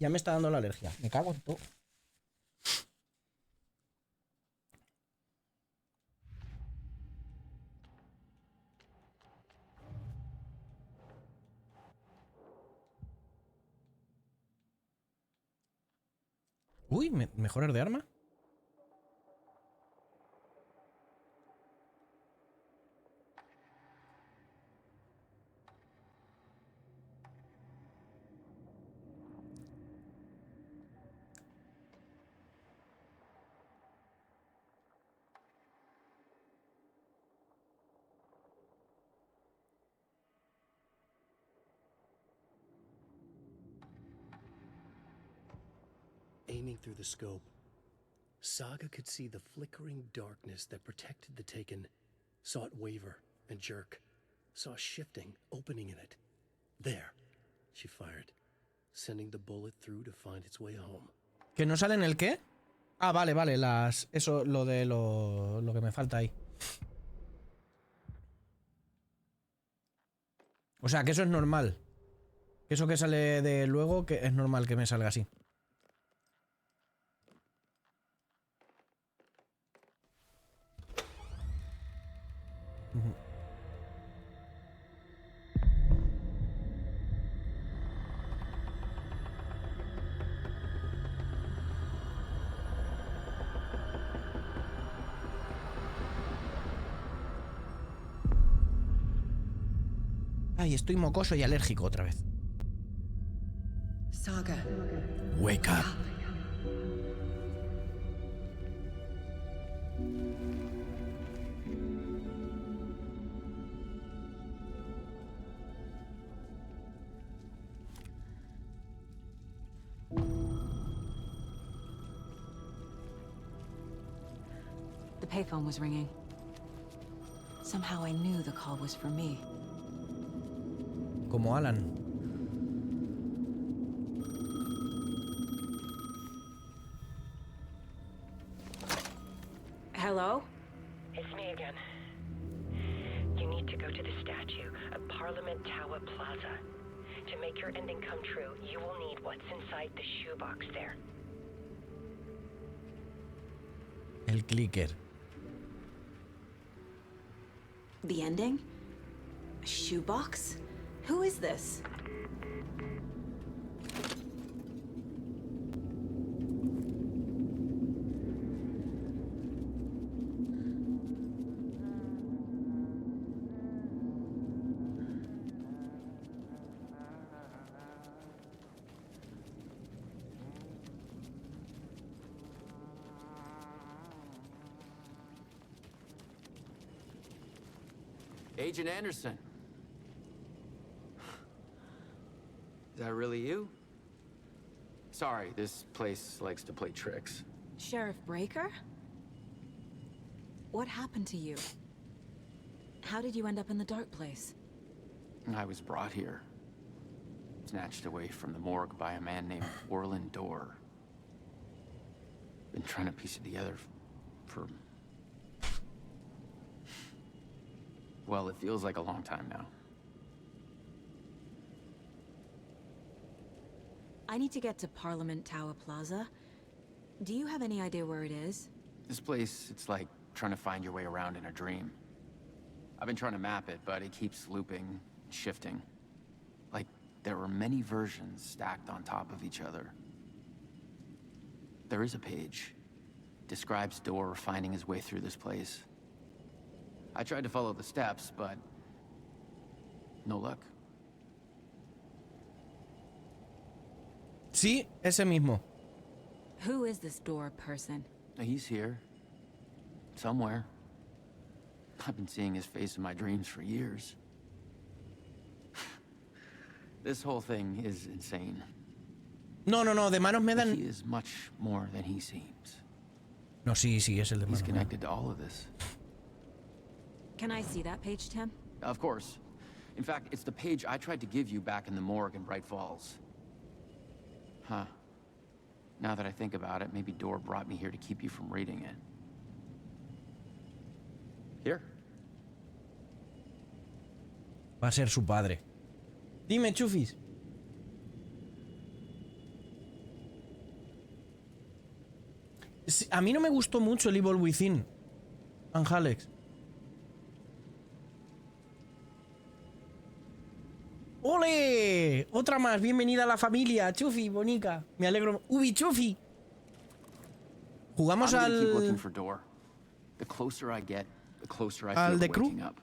Ya me está dando la alergia. Me cago en todo. Uy, mejorar de arma.
Aiming through the scope, Saga could see the flickering darkness that protected the Taken, saw it waver and jerk, saw a shifting opening in it. There, she fired, sending the bullet through to find its way home.
¿Que no sale en el qué? Ah, vale, las... Eso, lo de lo que me falta ahí. O sea, que eso es normal. Que eso que sale de luego, que es normal que me salga así. Ay, estoy mocoso y alérgico otra vez.
Saga.
Wake up.
The payphone was ringing. Somehow I knew the call was for me.
Como Alan.
Hello?
It's me again. You need to go to the statue of Parliament Tower Plaza. To make your ending come true, you will need what's inside the shoebox there.
El clicker.
The ending? A shoebox? Who is this?
Agent Anderson. Is that really you? Sorry, this place likes to play tricks.
Sheriff Breaker? What happened to you? How did you end up in the dark place?
I was brought here. Snatched away from the morgue by a man named Orland Dorr. Been trying to piece it together for... well, it feels like a long time now.
I need to get to Parliament Tower Plaza. Do you have any idea where it is?
This place, it's like trying to find your way around in a dream. I've been trying to map it, but it keeps looping, shifting. Like there are many versions stacked on top of each other. There is a page. Describes Dorr finding his way through this place. I tried to follow the steps, but no luck.
Sí, ese mismo.
Who is this Dorr person?
He's here. Somewhere. I've been seeing his face in my dreams for years. This whole thing is insane.
No, de manos me dan...
He is much more than he seems.
No, sí, es el de manos.
He's connected to all of this.
Can I see that page, Tim?
Of course. In fact, it's the page I tried to give you back in the morgue in Bright Falls. Huh. Now that I think about it, maybe Dorr brought me here to keep you from reading it. Here.
Va a ser su padre. Dime, Chufis. A mí no me gustó mucho el Evil Within, Alex. ¡Ole! Otra más. Bienvenida a la familia. Chufi, bonica. Me alegro. ¡Ubi, Chufi! Jugamos al...
The closer I get, the closer I feel to waking up.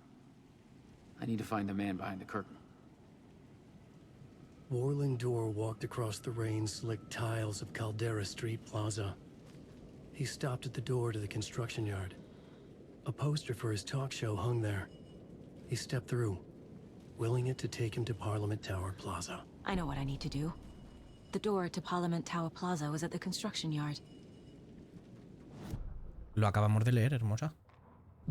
I need to find the man behind the curtain.
Orland Dorr walked across the rain-slicked tiles of Caldera Street Plaza. He stopped at the door to the construction yard. A poster for his talk show hung there. He stepped through, willing it to take him to Parliament Tower Plaza.
I know what I need to do. The door to Parliament Tower Plaza was at the construction yard.
Lo acabamos de leer, hermosa.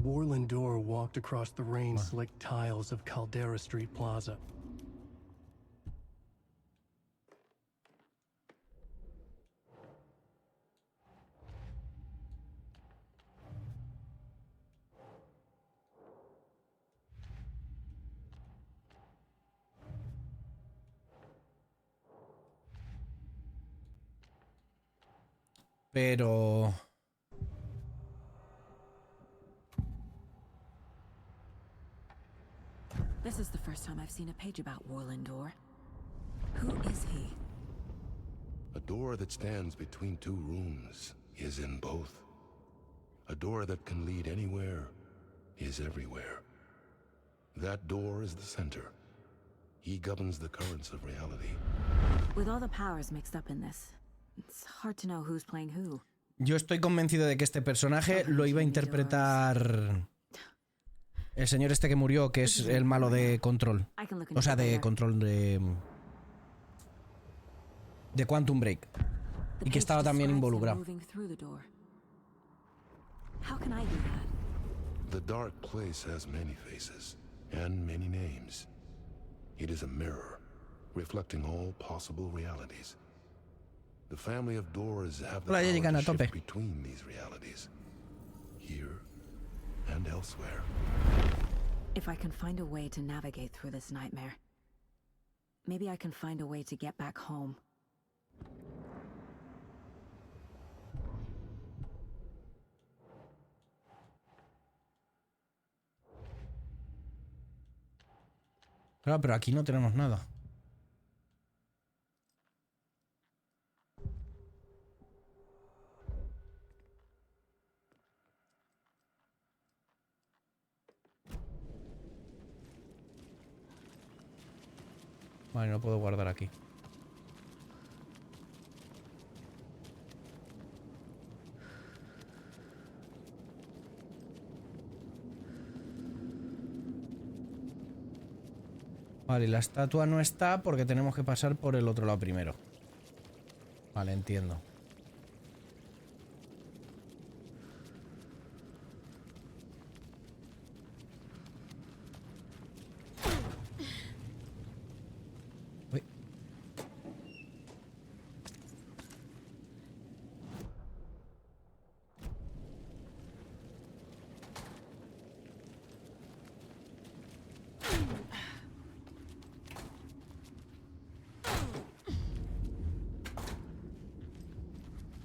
Orland Dorr walked across the rain-slicked tiles of Caldera Street Plaza.
Pero...
This is the first time I've seen a page about Orland Dorr. Who is he?
A door that stands between two rooms is in both. A door that can lead anywhere is everywhere. That door is the center, He governs the currents of reality.
With all the powers mixed up in this, it's hard to know who's playing who.
Yo estoy convencido de que este personaje lo iba a interpretar el señor este que murió, que es el malo de Control. O sea, de Control de Quantum Break. Y que estaba también involucrado.
The dark place has many faces and many names. It is a mirror, reflecting all possible realities. The family of doors have the power to shift between these realities, here and elsewhere.
If I can find a way to navigate through this nightmare, maybe I can find a way to get back home.
Claro, pero aquí no tenemos nada. Vale, no puedo guardar aquí. Vale, la estatua no está porque tenemos que pasar por el otro lado primero. Vale, entiendo. Uy.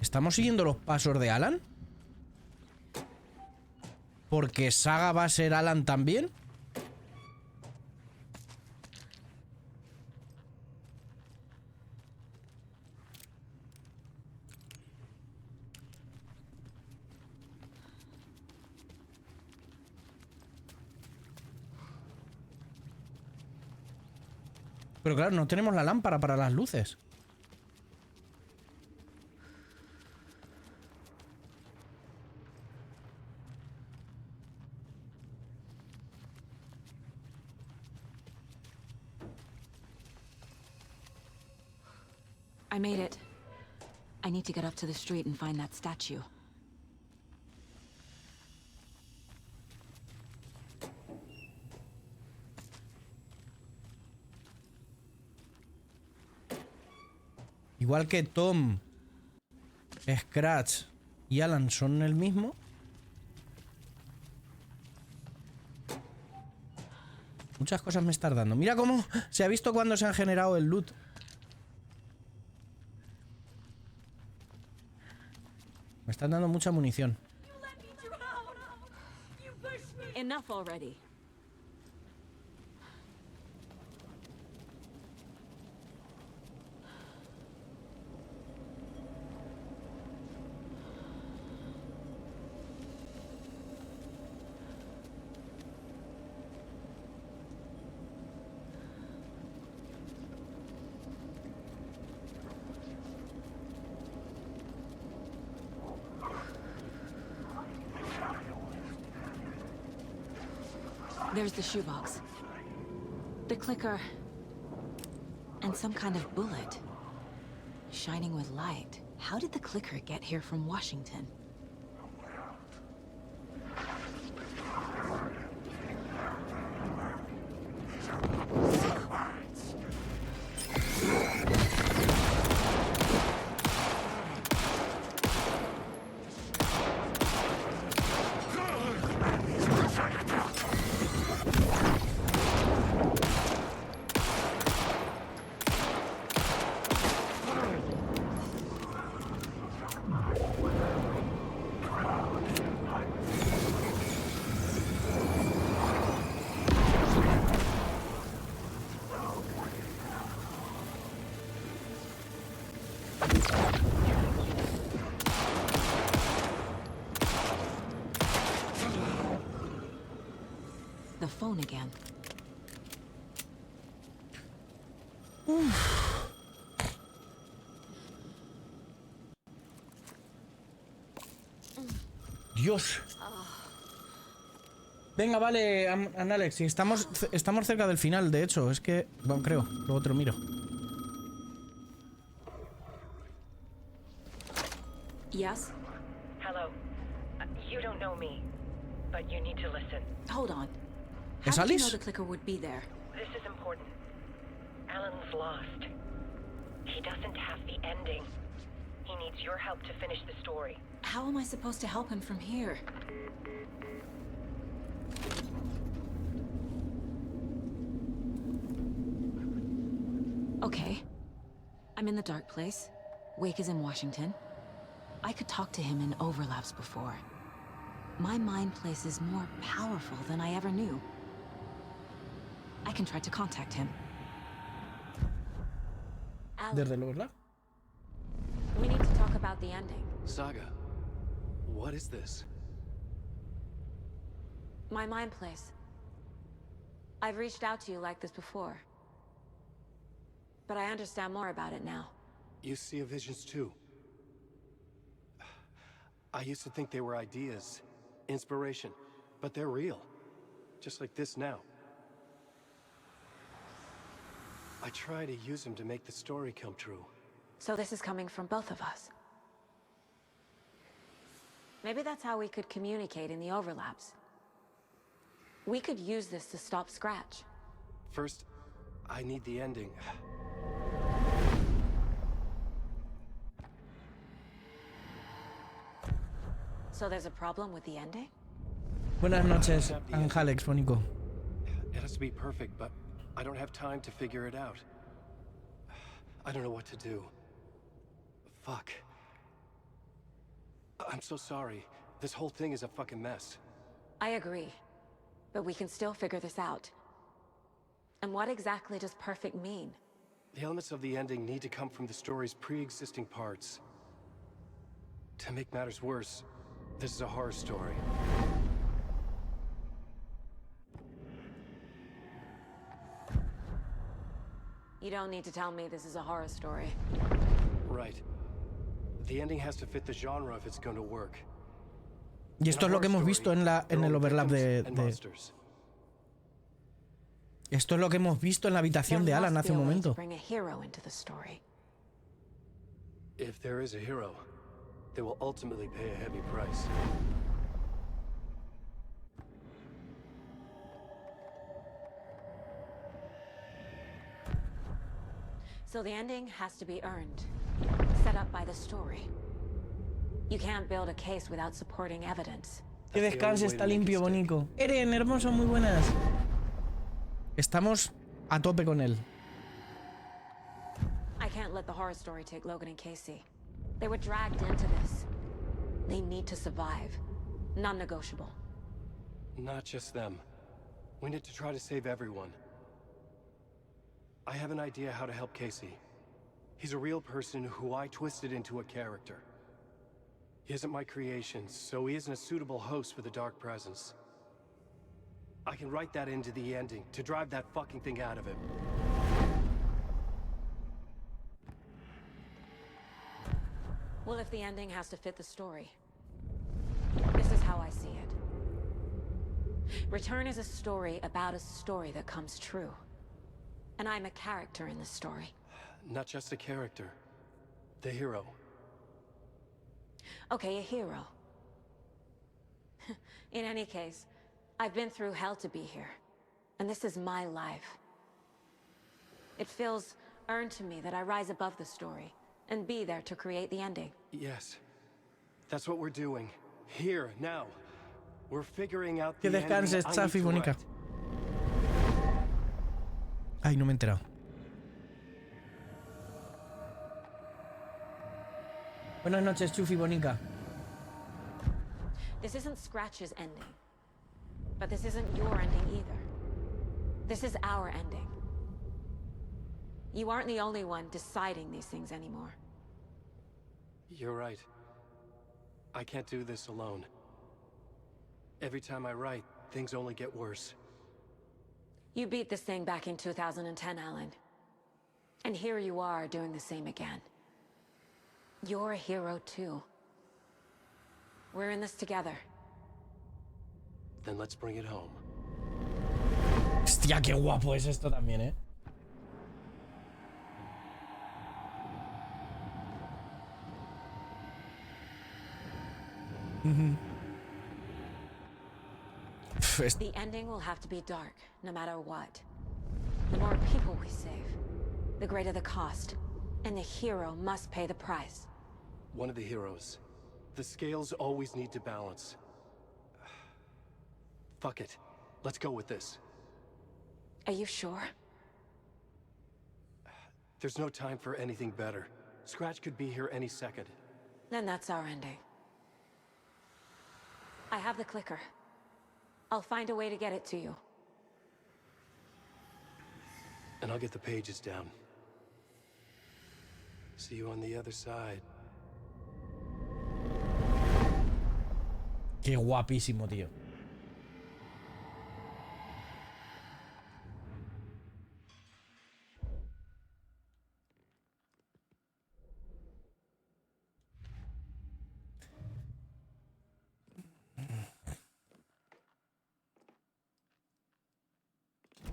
¿Estamos siguiendo los pasos de Alan? ¿Porque Saga va a ser Alan también? Pero claro, no tenemos la lámpara para las luces.
I made it. I need to get up to the street and find that statue.
Igual que Tom, Scratch y Alan son el mismo. Muchas cosas me están dando. Mira cómo se ha visto cuando se han generado el loot. Me están dando mucha munición.
Enough already. There's the shoebox, the clicker, and some kind of bullet. Shining with light. How did the clicker get here from Washington?
Dios. Venga, vale, Alex, si estamos cerca del final, de hecho, es que... Bueno, creo, luego te lo miro.
Yes?
Hello. You don't know me, but you need to listen.
Hold on.
¿Es
How did you know
Alice?
the clicker would be there?
This is important. Alan's lost. He doesn't have the ending. He needs your help to finish the story.
How am I supposed to help him from here? Okay. I'm in the dark place. Wake is in Washington. I could talk to him in overlaps before. My mind place is more powerful than I ever knew. I can try to contact him.
Desde luego, ¿verdad?
We need to talk about the ending.
Saga, what is this?
My mind place. I've reached out to you like this before. But I understand more about it now.
You see visions too. I used to think they were ideas, inspiration, but they're real. Just like this now. I try to use them to make the story come true.
So this is coming from both of us. Maybe that's how we could communicate in the overlaps. We could use this to stop Scratch.
First, I need the ending.
So there's a problem with the ending?
Buenas noches, Alex, Bonico.
It has to be perfect, but I don't have time to figure it out. I don't know what to do. Fuck. I'm so sorry. This whole thing is a fucking mess.
I agree. But we can still figure this out. And what exactly does perfect mean?
The elements of the ending need to come from the story's pre-existing parts. To make matters worse, this is a horror story.
You don't need to tell me this is a horror story.
Right. The ending has to fit the genre if it's going to work.
Y esto es lo que hemos visto en el overlap de... Esto es lo que hemos visto en la habitación de Alan hace un momento.
If there is a hero, they will ultimately pay a heavy price.
So the ending has to be earned, set up by the story. You can't build a case without supporting evidence.
Que descanse, está limpio, bonito. Eren, hermoso, muy buenas. Estamos a tope con él.
I can't let the horror story take Logan and Casey. They were dragged into this. They need to survive. Non-negotiable.
Not just them. We need to try to save everyone. I have an idea how to help Casey. He's a real person who I twisted into a character. He isn't my creation, so he isn't a suitable host for the Dark Presence. I can write that into the ending to drive that fucking thing out of him.
Well, if the ending has to fit the story, this is how I see it. Return is a story about a story that comes true. And I'm a character in this story.
Not just a character. The hero.
Okay, a hero. In any case, I've been through hell to be here. And this is my life. It feels earned to me that I rise above the story and be there to create the ending.
Yes. That's what we're doing. Here, now. We're figuring out
Que
the
descanses,
ending
Chafi, bonica. Ay, no me he enterado. Buenas noches, Chufi Bonica.
This isn't Scratch's ending. But this isn't your ending either. This is our ending. You aren't the only one deciding these things anymore.
You're right. I can't do this alone. Every time I write, things only get worse.
You beat this thing back in 2010, Alan. And here you are doing the same again. You're a hero too. We're in this together.
Then let's bring it home.
Hostia, qué guapo es esto también, ¿eh?
The ending will have to be dark, no matter what. The more people we save, the greater the cost. And the hero must pay the price.
One of the heroes. The scales always need to balance. Fuck it. Let's go with this.
Are you sure?
There's no time for anything better. Scratch could be here any second.
Then that's our ending. I have the clicker. I'll find a way to get it to you.
And I'll get the pages down. See you on the other side.
Qué guapísimo, tío.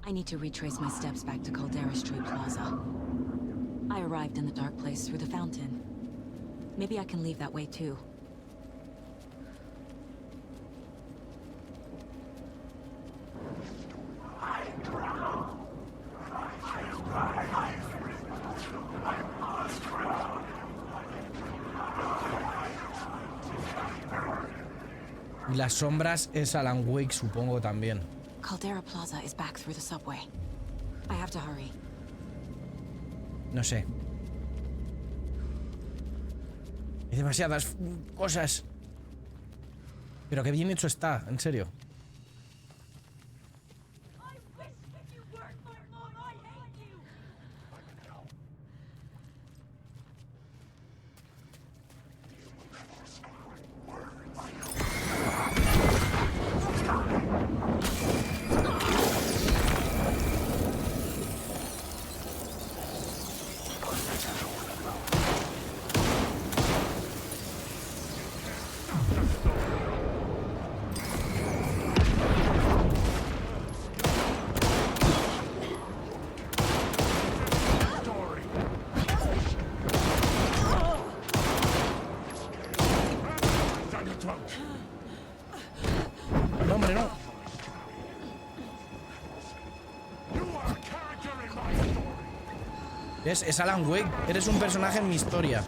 I need to retrace my steps back to Caldera Street Plaza. I arrived in the dark place through the fountain. Maybe I can leave that way too.
Y las sombras es Alan Wake, supongo también.
Caldera Plaza is back through the subway. I have to hurry.
No sé. Hay demasiadas cosas. Pero qué bien hecho está, en serio. No, hombre, no. Es Alan Wake. Eres un personaje en mi historia.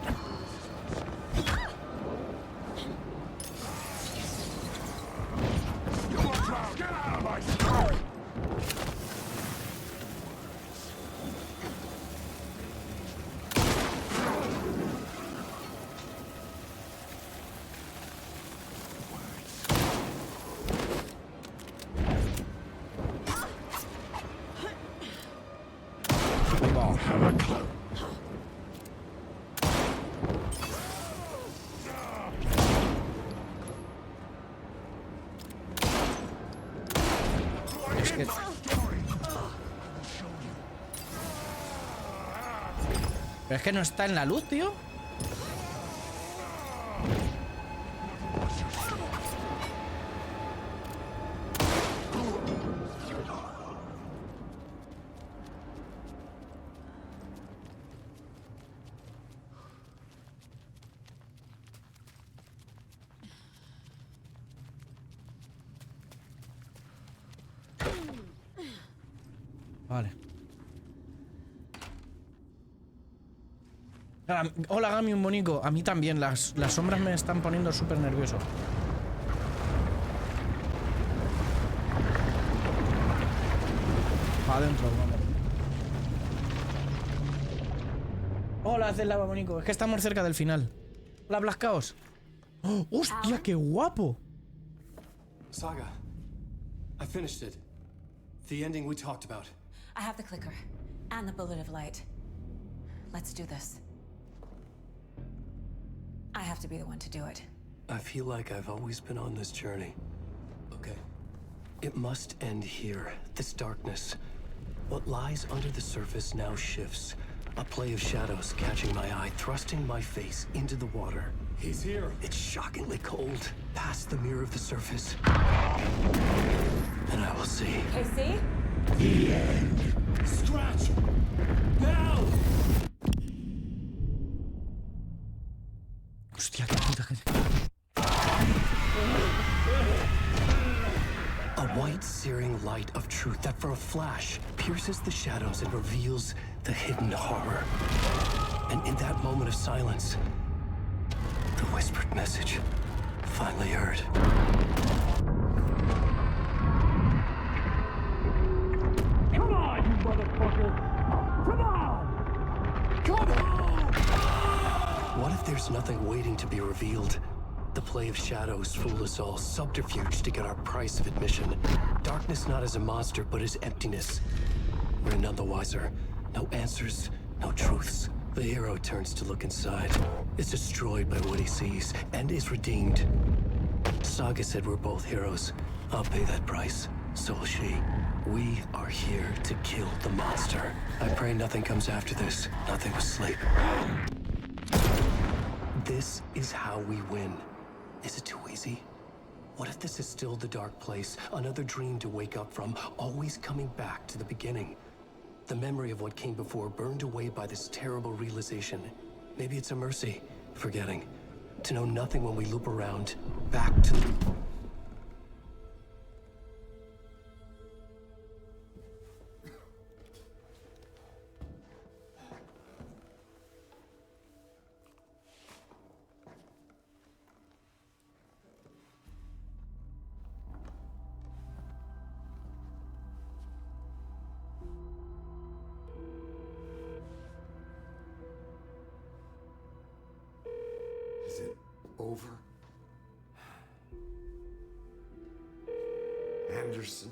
Es que... Pero es que no está en la luz, tío. Vale. Hola, Gami, un bonico. A mí también. Las sombras me están poniendo súper nervioso. Adentro, vamos. Hola, Zelaba, bonico. Es que estamos cerca del final. Hola, Black Chaos. ¡Oh, ¡hostia, qué guapo!
Saga, I finished it. The ending we talked about.
I have the clicker and the bullet of light. Let's do this. I have to be the one to do it.
I feel like I've always been on this journey. Okay. It must end here. This darkness. What lies under the surface now shifts. A play of shadows catching my eye, thrusting my face into the water.
He's here.
It's shockingly cold, past the mirror of the surface. And I will see.
Casey?
The end. Scratch! Now!
Hostia, qué puta gente.
A white, searing light of truth that for a flash pierces the shadows and reveals the hidden horror. And in that moment of silence, the whispered message finally heard.
Come on, you motherfucker! Come on! Come on!
What if there's nothing waiting to be revealed? The play of shadows fool us all, subterfuge to get our price of admission. Darkness not as a monster, but as emptiness. We're none the wiser. No answers, no truths. The hero turns to look inside, is destroyed by what he sees, and is redeemed. Saga said we're both heroes. I'll pay that price. So will she. We are here to kill the monster. I pray nothing comes after this. Nothing but sleep. This is how we win. Is it too easy? What if this is still the dark place? Another dream to wake up from, always coming back to the beginning. The memory of what came before burned away by this terrible realization. Maybe it's a mercy, forgetting. To know nothing when we loop around, back to the...
Is it over? Anderson?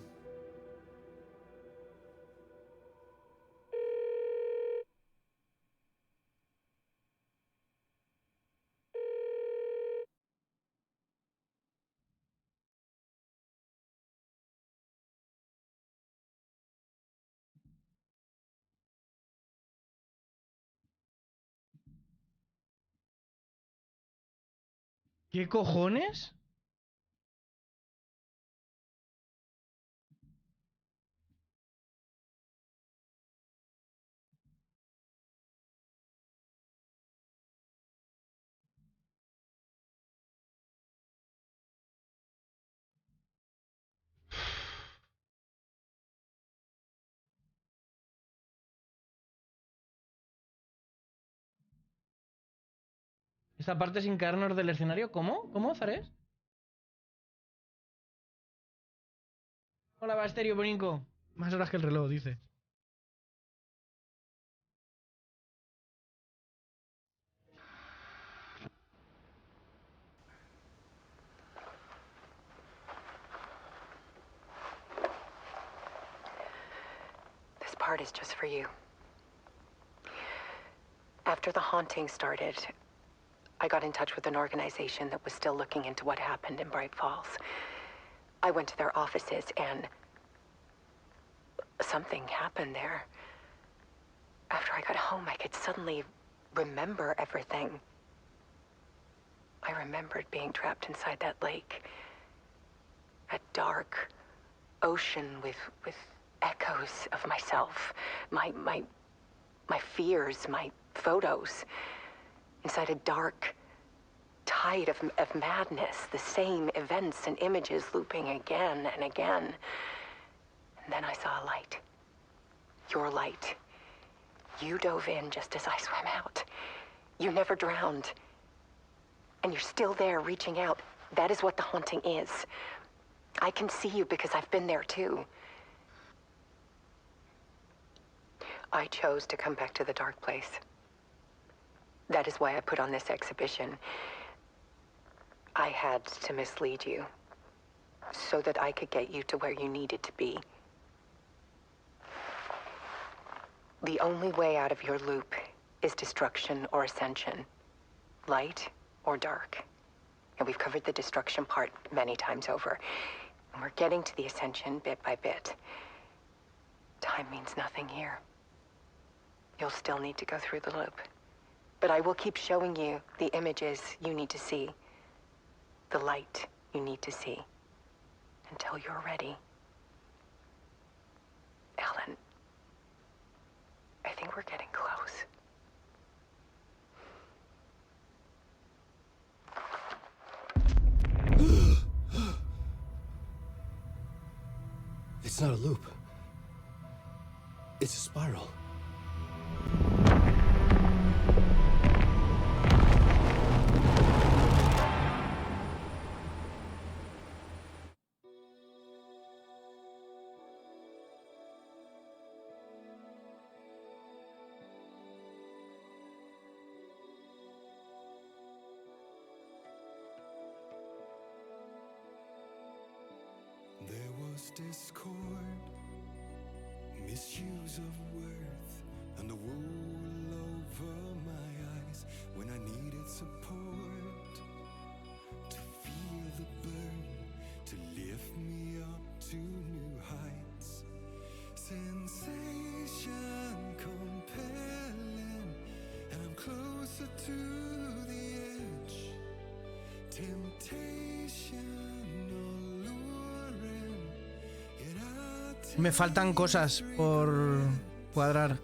¿Qué cojones? Esta parte sin caernos del escenario. ¿Cómo? ¿Cómo, Zares? Hola, Basterio, bonico. Más horas que el reloj, dice.
This part is just for you. After the haunting started, I got in touch with an organization that was still looking into what happened in Bright Falls. I went to their offices and something happened there. After I got home, I could suddenly remember everything. I remembered being trapped inside that lake. A dark ocean with echoes of myself. My fears, my photos. Inside a dark tide of madness. The same events and images looping again and again. And then I saw a light. Your light. You dove in just as I swam out. You never drowned. And you're still there reaching out. That is what the haunting is. I can see you because I've been there too. I chose to come back to the dark place. That is why I put on this exhibition. I had to mislead you so that I could get you to where you needed to be. The only way out of your loop is destruction or ascension, light or dark. And we've covered the destruction part many times over. And we're getting to the ascension bit by bit. Time means nothing here. you'll still need to go through the loop. But I will keep showing you the images you need to see, the light you need to see, until you're ready. Alan, I think we're getting close.
It's not a loop. It's a spiral.
There was discord, misuse of worth, and the wool over my eyes when I needed support. To feel the burn, to lift me up to new heights. Sensation compelling, and I'm closer to the edge. Temptation.
Me faltan cosas por cuadrar.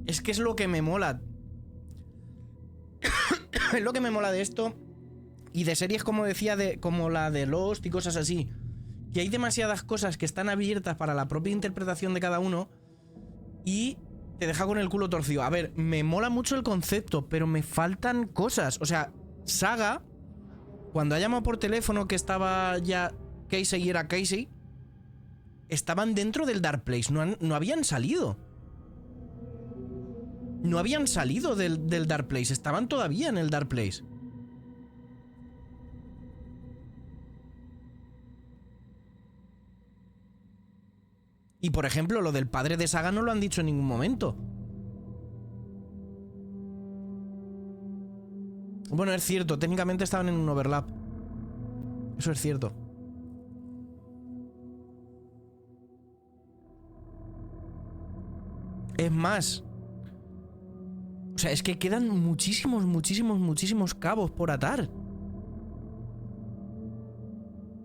Es que es lo que me mola. Es lo que me mola de esto. Y de series, como decía, como la de Lost y cosas así. Que hay demasiadas cosas que están abiertas para la propia interpretación de cada uno. Y te deja con el culo torcido. A ver, me mola mucho el concepto, pero me faltan cosas. O sea, Saga, cuando ha llamado por teléfono que estaba ya Casey y era Casey, estaban dentro del Dark Place. No habían salido. No habían salido del Dark Place. Estaban todavía en el Dark Place. Y por ejemplo, lo del padre de Saga no lo han dicho en ningún momento. Bueno, es cierto. Técnicamente estaban en un overlap. Eso es cierto. Es más... O sea, es que quedan muchísimos cabos por atar.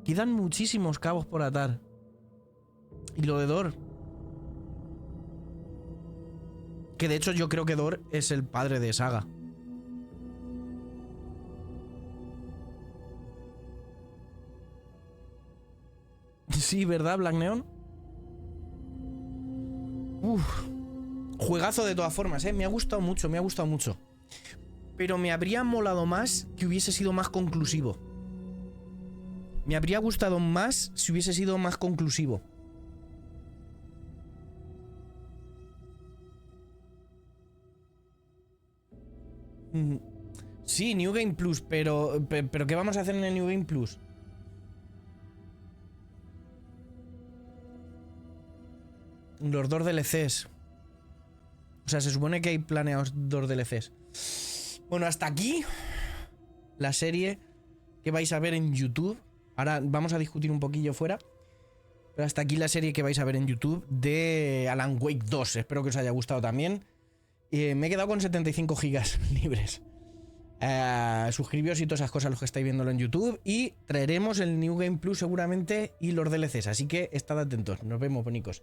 Quedan muchísimos cabos por atar. Y lo de Dor. Que de hecho yo creo que Dor es el padre de Saga. Sí, ¿verdad, Black Neon? Uf. Juegazo de todas formas, ¿eh? Me ha gustado mucho, me ha gustado mucho. Pero me habría molado más que hubiese sido más conclusivo. Me habría gustado más si hubiese sido más conclusivo. Sí, New Game Plus, pero ¿qué vamos a hacer en el New Game Plus? Los dos DLCs. O sea, se supone que hay planeados 2 DLCs. Bueno, hasta aquí la serie que vais a ver en YouTube. Ahora vamos a discutir un poquillo fuera. Pero hasta aquí la serie que vais a ver en YouTube de Alan Wake 2. Espero que os haya gustado también. Me he quedado con 75 gigas libres. Suscribíos y todas esas cosas los que estáis viéndolo en YouTube. Y traeremos el New Game Plus seguramente y los DLCs. Así que estad atentos. Nos vemos, bonicos.